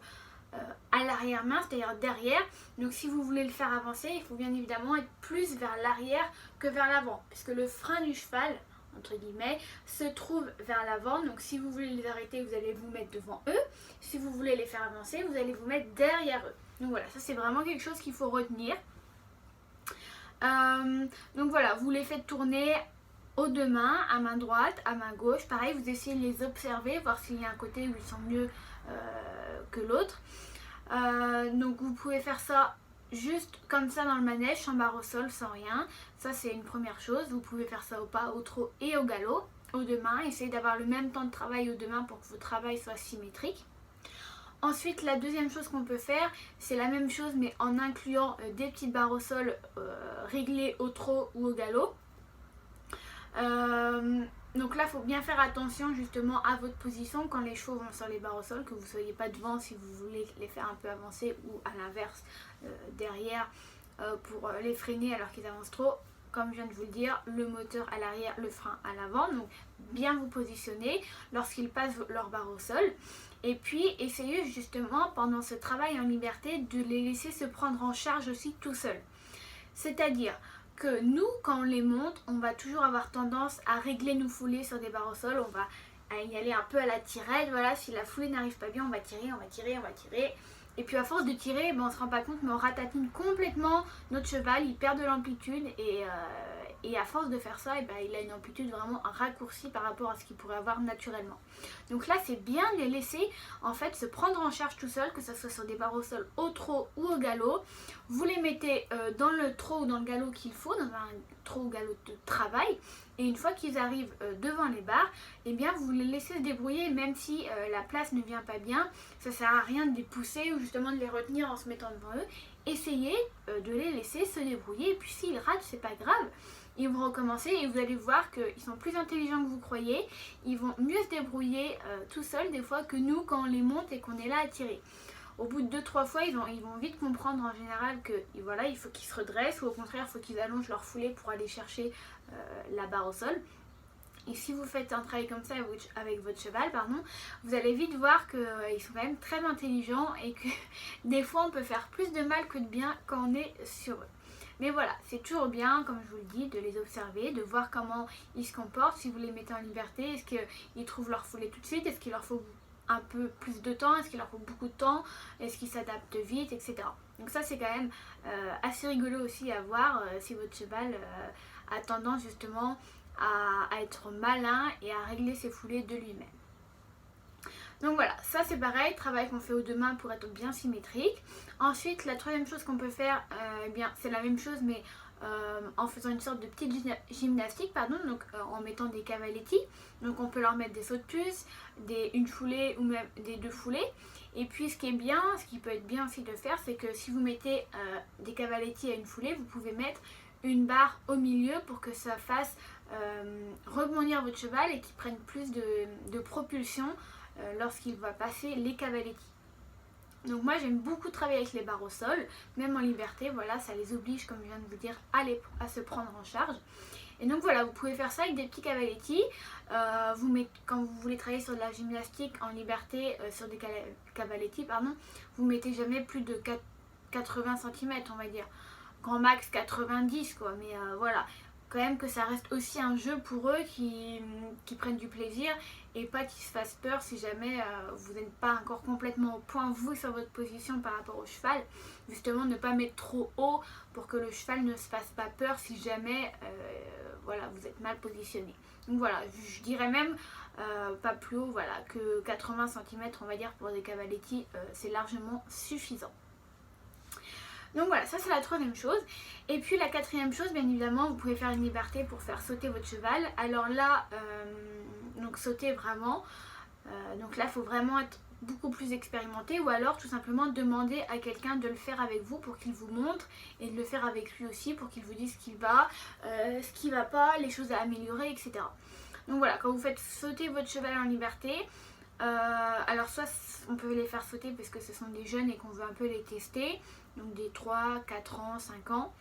à l'arrière-main, c'est-à-dire derrière. Donc si vous voulez le faire avancer, il faut bien évidemment être plus vers l'arrière que vers l'avant, puisque le frein du cheval, entre guillemets, se trouve vers l'avant. Donc si vous voulez les arrêter, vous allez vous mettre devant eux. Si vous voulez les faire avancer, vous allez vous mettre derrière eux. Donc voilà, ça c'est vraiment quelque chose qu'il faut retenir. Donc voilà, vous les faites tourner aux deux mains, à main droite, à main gauche. Pareil, vous essayez de les observer, voir s'il y a un côté où ils sont mieux que l'autre. Donc vous pouvez faire ça juste comme ça dans le manège, sans barre au sol, sans rien. Ça c'est une première chose. Vous pouvez faire ça au pas, au trot et au galop, aux deux mains. Essayez d'avoir le même temps de travail aux deux mains pour que vos travail soit symétrique. Ensuite, la deuxième chose qu'on peut faire, c'est la même chose mais en incluant des petites barres au sol réglées au trot ou au galop. Donc là, il faut bien faire attention justement à votre position quand les chevaux vont sur les barres au sol, que vous ne soyez pas devant si vous voulez les faire un peu avancer ou à l'inverse derrière pour les freiner alors qu'ils avancent trop. Comme je viens de vous le dire, le moteur à l'arrière, le frein à l'avant. Donc bien vous positionner lorsqu'ils passent leur barre au sol. Et puis essayez justement pendant ce travail en liberté de les laisser se prendre en charge aussi tout seuls. C'est-à-dire que nous, quand on les monte, on va toujours avoir tendance à régler nos foulées sur des barres au sol. On va y aller un peu à la tirette. Voilà, si la foulée n'arrive pas bien, on va tirer, on va tirer, on va tirer. Et puis à force de tirer, on ne se rend pas compte, mais on ratatine complètement notre cheval. Il perd de l'amplitude et à force de faire ça, il a une amplitude vraiment raccourcie par rapport à ce qu'il pourrait avoir naturellement. Donc là, c'est bien de les laisser en fait se prendre en charge tout seul, que ce soit sur des barres au sol, au trot ou au galop. Vous les mettez dans le trot ou dans le galop qu'il faut, dans un trot ou galop de travail. Et une fois qu'ils arrivent devant les barres, eh bien vous les laissez se débrouiller, même si la place ne vient pas bien. Ça ne sert à rien de les pousser ou justement de les retenir en se mettant devant eux. Essayez de les laisser se débrouiller. Et puis s'ils ratent, c'est pas grave. Ils vont recommencer et vous allez voir qu'ils sont plus intelligents que vous croyez. Ils vont mieux se débrouiller tout seuls des fois que nous quand on les monte et qu'on est là à tirer. Au bout de 2-3 fois, ils vont vite comprendre en général que voilà, il faut qu'ils se redressent ou au contraire, il faut qu'ils allongent leur foulée pour aller chercher la barre au sol. Et si vous faites un travail comme ça avec votre cheval, vous allez vite voir qu'ils sont quand même très intelligents et que des fois on peut faire plus de mal que de bien quand on est sur eux. Mais voilà, c'est toujours bien, comme je vous le dis, de les observer, de voir comment ils se comportent. Si vous les mettez en liberté, est-ce qu'ils trouvent leur foulée tout de suite? Est-ce qu'il leur faut un peu plus de temps? Est-ce qu'il leur faut beaucoup de temps? Est-ce qu'ils s'adaptent vite, etc. Donc ça, c'est quand même assez rigolo aussi à voir si votre cheval a tendance justement à être malin et à régler ses foulées de lui-même. Donc voilà, ça c'est pareil, travail qu'on fait aux deux mains pour être bien symétrique. Ensuite, la troisième chose qu'on peut faire, c'est la même chose mais en faisant une sorte de petite gymnastique, donc en mettant des cavaletti. Donc on peut leur mettre des sauts de puce, une foulée ou même des deux foulées. Et puis ce qui peut être bien aussi de faire, c'est que si vous mettez des cavaletti à une foulée, vous pouvez mettre une barre au milieu pour que ça fasse rebondir votre cheval et qu'il prenne plus de propulsion lorsqu'il va passer les cavaletti. Donc moi j'aime beaucoup travailler avec les barres au sol, même en liberté, voilà, ça les oblige, comme je viens de vous dire, à se prendre en charge. Et donc voilà, vous pouvez faire ça avec des petits cavaletti. Quand vous voulez travailler sur de la gymnastique en liberté, sur des cavaletti, pardon, vous mettez jamais plus de 80 cm, on va dire. Grand max 90 quoi, mais voilà. Quand même que ça reste aussi un jeu pour eux qui prennent du plaisir et pas qu'ils se fassent peur si jamais vous n'êtes pas encore complètement au point vous sur votre position par rapport au cheval. Justement ne pas mettre trop haut pour que le cheval ne se fasse pas peur si jamais voilà, vous êtes mal positionné. Donc voilà, je dirais même pas plus haut, voilà, que 80 cm on va dire pour des cavaletti, c'est largement suffisant. Donc voilà, ça c'est la troisième chose. Et puis la quatrième chose, bien évidemment, vous pouvez faire une liberté pour faire sauter votre cheval. Alors là, donc sauter vraiment, donc là il faut vraiment être beaucoup plus expérimenté, ou alors tout simplement demander à quelqu'un de le faire avec vous pour qu'il vous montre, et de le faire avec lui aussi pour qu'il vous dise ce qui va pas, les choses à améliorer, etc. Donc voilà, quand vous faites sauter votre cheval en liberté, alors soit on peut les faire sauter parce que ce sont des jeunes et qu'on veut un peu les tester, donc des 3, 4 ans, 5 ans,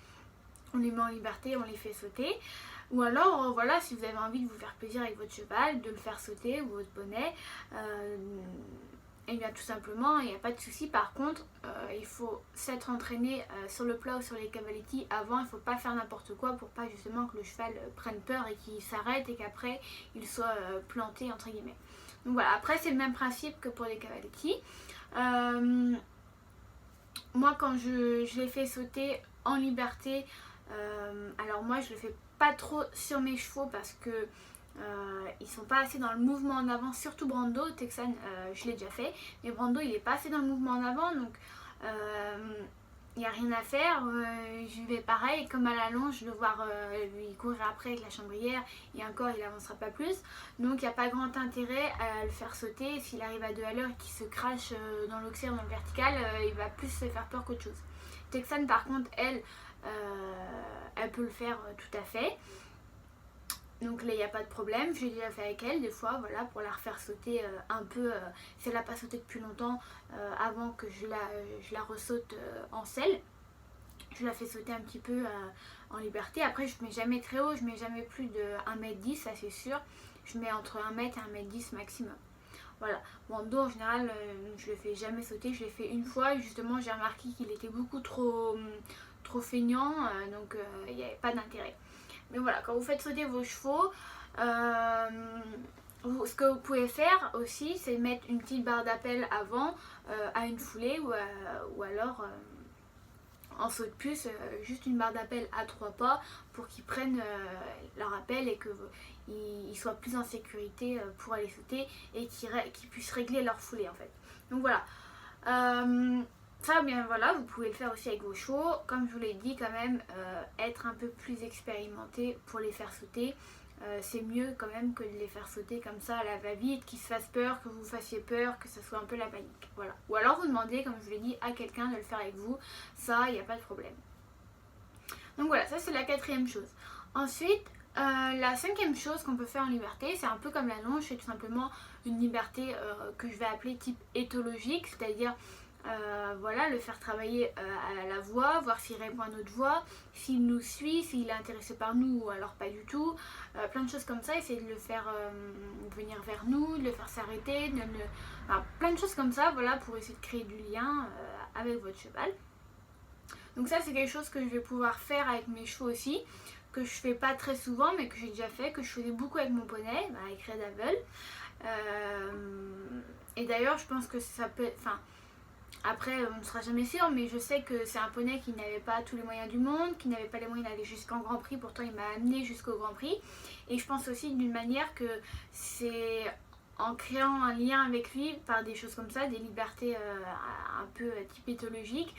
on les met en liberté, on les fait sauter. Ou alors voilà, si vous avez envie de vous faire plaisir avec votre cheval, de le faire sauter ou votre poney, et bien tout simplement, il n'y a pas de souci. Par contre, il faut s'être entraîné sur le plat ou sur les cavaletti avant. Il ne faut pas faire n'importe quoi pour pas justement que le cheval prenne peur et qu'il s'arrête et qu'après il soit planté entre guillemets. Donc voilà, après c'est le même principe que pour les cavaletti. Moi quand je les fais sauter en liberté, alors moi je le fais pas trop sur mes chevaux parce que ils sont pas assez dans le mouvement en avant, surtout Brando. Texan je l'ai déjà fait, mais Brando il est pas assez dans le mouvement en avant, donc il n'y a rien à faire. Je vais pareil, comme à la longe, de voir lui courir après avec la chambrière, et encore il avancera pas plus, donc il n'y a pas grand intérêt à le faire sauter. S'il arrive à 2 à l'heure et qu'il se crache dans l'auxerre ou dans le vertical, il va plus se faire peur qu'autre chose. Texan par contre elle peut le faire tout à fait. Donc là il n'y a pas de problème, je l'ai déjà fait avec elle des fois, voilà, pour la refaire sauter un peu, si elle n'a pas sauté depuis longtemps, avant que je la ressaute en selle. Je la fais sauter un petit peu en liberté. Après je mets jamais très haut, je mets jamais plus de 1m10, ça c'est sûr. Je mets entre 1m et 1m10 maximum. Voilà, Brando en général je le fais jamais sauter, je l'ai fait une fois et justement j'ai remarqué qu'il était beaucoup trop feignant, donc il n'y avait pas d'intérêt. Mais voilà, quand vous faites sauter vos chevaux, ce que vous pouvez faire aussi, c'est mettre une petite barre d'appel avant à une foulée, ou alors en saut de puce, juste une barre d'appel à 3 pas pour qu'ils prennent leur appel et qu'ils soient plus en sécurité pour aller sauter et qu'ils puissent régler leur foulée en fait. Donc voilà. Ça, bien voilà, vous pouvez le faire aussi avec vos chevaux. Comme je vous l'ai dit, quand même, être un peu plus expérimenté pour les faire sauter. C'est mieux quand même que de les faire sauter comme ça à la va-vite, qu'ils se fassent peur, que vous fassiez peur, que ça soit un peu la panique. Voilà. Ou alors vous demandez, comme je vous l'ai dit, à quelqu'un de le faire avec vous. Ça, il n'y a pas de problème. Donc voilà, ça c'est la quatrième chose. Ensuite, la cinquième chose qu'on peut faire en liberté, c'est un peu comme la longe, c'est tout simplement une liberté que je vais appeler type éthologique, c'est-à-dire voilà, le faire travailler à la voix, voir s'il répond à notre voix, s'il nous suit, s'il est intéressé par nous ou alors pas du tout, plein de choses comme ça, essayer de le faire venir vers nous, de le faire s'arrêter, enfin, plein de choses comme ça, voilà, pour essayer de créer du lien avec votre cheval. Donc ça c'est quelque chose que je vais pouvoir faire avec mes chevaux aussi, que je fais pas très souvent mais que j'ai déjà fait, que je faisais beaucoup avec mon poney, avec Red Devil. Et d'ailleurs je pense que ça peut, enfin après on ne sera jamais sûr, mais je sais que c'est un poney qui n'avait pas tous les moyens du monde, qui n'avait pas les moyens d'aller jusqu'en Grand Prix, pourtant il m'a amené jusqu'au Grand Prix. Et je pense aussi d'une manière que c'est en créant un lien avec lui par des choses comme ça, des libertés un peu type éthologique,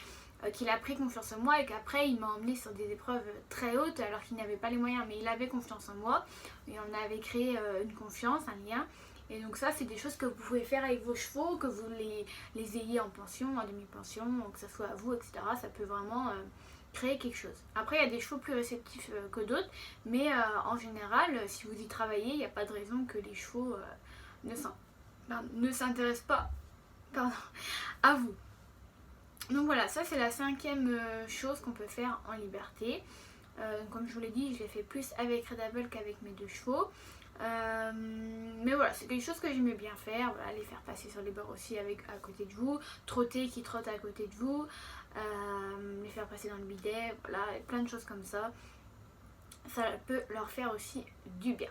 qu'il a pris confiance en moi et qu'après il m'a emmené sur des épreuves très hautes alors qu'il n'avait pas les moyens, mais il avait confiance en moi et on avait créé une confiance, un lien. Et donc ça c'est des choses que vous pouvez faire avec vos chevaux, que vous les ayez en pension, en demi-pension, que ça soit à vous, etc. Ça peut vraiment créer quelque chose. Après il y a des chevaux plus réceptifs que d'autres, mais en général si vous y travaillez, il n'y a pas de raison que les chevaux ne s'intéressent pas à vous. Donc voilà, ça c'est la cinquième chose qu'on peut faire en liberté. Comme je vous l'ai dit, je l'ai fait plus avec Redable qu'avec mes deux chevaux. Mais voilà, c'est quelque chose que j'aimais bien faire. Voilà, les faire passer sur les bords aussi à côté de vous. Trotter qui trotte à côté de vous. Les faire passer dans le bidet. Voilà, plein de choses comme ça. Ça peut leur faire aussi du bien.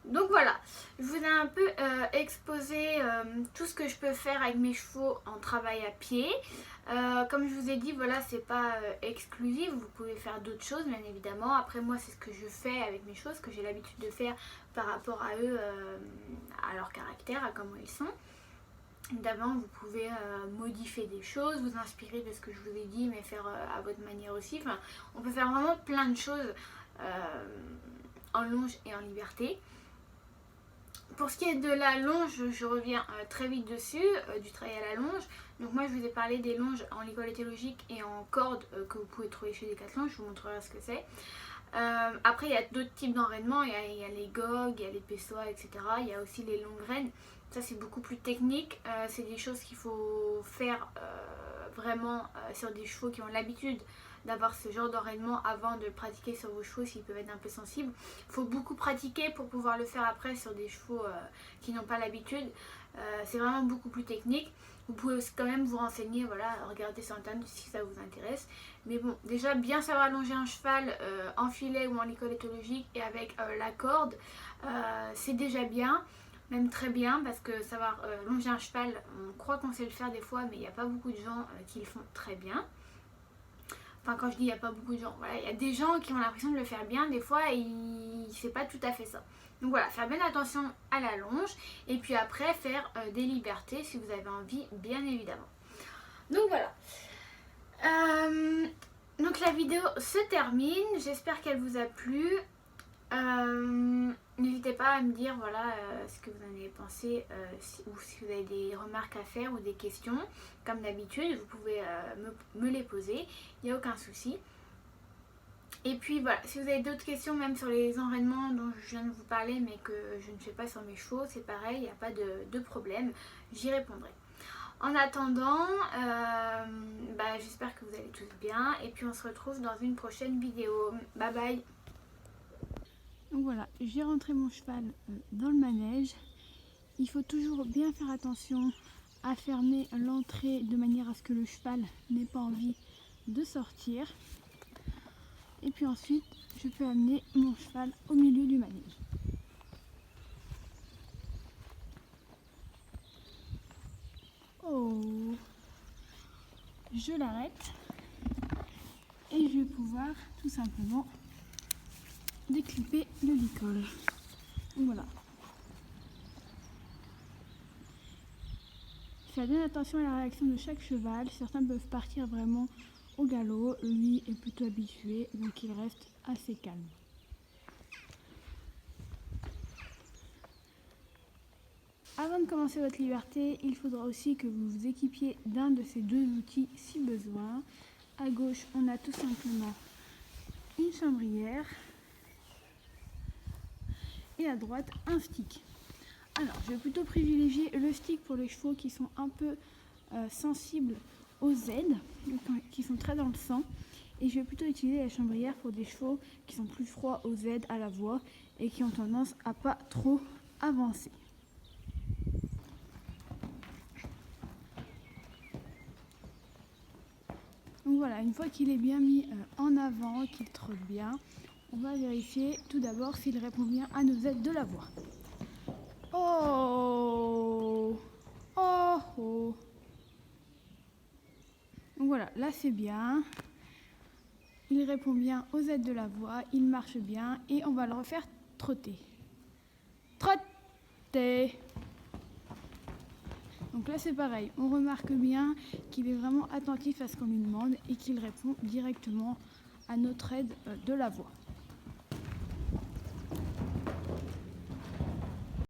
Donc voilà, je vous ai un peu exposé tout ce que je peux faire avec mes chevaux en travail à pied. Comme je vous ai dit, voilà, c'est pas exclusif, vous pouvez faire d'autres choses bien évidemment. Après moi, c'est ce que je fais avec mes chevaux, ce que j'ai l'habitude de faire par rapport à eux, à leur caractère, à comment ils sont. D'avant, vous pouvez modifier des choses, vous inspirer de ce que je vous ai dit, mais faire à votre manière aussi. Enfin, on peut faire vraiment plein de choses en longe et en liberté. Pour ce qui est de la longe, je reviens très vite dessus, du travail à la longe. Donc moi je vous ai parlé des longes en licol éthologique et en corde que vous pouvez trouver chez Decathlon, je vous montrerai ce que c'est. Après il y a d'autres types d'enraînements, il y a les gogues, il y a les pessoas, etc. Il y a aussi les longues rênes, ça c'est beaucoup plus technique, c'est des choses qu'il faut faire vraiment sur des chevaux qui ont l'habitude d'avoir ce genre d'enraînement avant de le pratiquer sur vos chevaux s'ils peuvent être un peu sensibles. Il faut beaucoup pratiquer pour pouvoir le faire après sur des chevaux qui n'ont pas l'habitude. C'est vraiment beaucoup plus technique. Vous pouvez aussi quand même vous renseigner, voilà, regarder sur internet si ça vous intéresse. Mais bon, déjà bien savoir allonger un cheval en filet ou en licol éthologique et avec la corde, c'est déjà bien. Même très bien, parce que savoir longer un cheval, on croit qu'on sait le faire des fois, mais il n'y a pas beaucoup de gens qui le font très bien. Enfin, quand je dis il n'y a pas beaucoup de gens, voilà, il y a des gens qui ont l'impression de le faire bien, des fois, et c'est pas tout à fait ça. Donc voilà, faire bien attention à la longe, et puis après, faire des libertés si vous avez envie, bien évidemment. Donc voilà. Donc la vidéo se termine, j'espère qu'elle vous a plu. N'hésitez pas à me dire voilà ce que vous en avez pensé ou si vous avez des remarques à faire ou des questions. Comme d'habitude, vous pouvez me les poser, il n'y a aucun souci. Et puis voilà, si vous avez d'autres questions même sur les enraînements dont je viens de vous parler mais que je ne fais pas sur mes chevaux, c'est pareil, il n'y a pas de problème, j'y répondrai. En attendant, j'espère que vous allez tous bien et puis on se retrouve dans une prochaine vidéo. Bye bye. Donc voilà, j'ai rentré mon cheval dans le manège. Il faut toujours bien faire attention à fermer l'entrée de manière à ce que le cheval n'ait pas envie de sortir. Et puis ensuite, je peux amener mon cheval au milieu du manège. Oh, je l'arrête et je vais pouvoir tout simplement déclipper le licol. Voilà. Faites bien attention à la réaction de chaque cheval. Certains peuvent partir vraiment au galop. Lui est plutôt habitué, donc il reste assez calme. Avant de commencer votre liberté, il faudra aussi que vous vous équipiez d'un de ces deux outils si besoin. À gauche, on a tout simplement une chambrière. Et à droite un stick. Alors je vais plutôt privilégier le stick pour les chevaux qui sont un peu sensibles aux aides, qui sont très dans le sang, et je vais plutôt utiliser la chambrière pour des chevaux qui sont plus froids aux aides, à la voix et qui ont tendance à pas trop avancer. Donc voilà, une fois qu'il est bien mis en avant, qu'il trotte bien, on va vérifier tout d'abord s'il répond bien à nos aides de la voix. Oh, oh, oh. Donc voilà, là c'est bien. Il répond bien aux aides de la voix, il marche bien et on va le refaire trotter. Trotter. Donc là c'est pareil, on remarque bien qu'il est vraiment attentif à ce qu'on lui demande et qu'il répond directement à notre aide de la voix.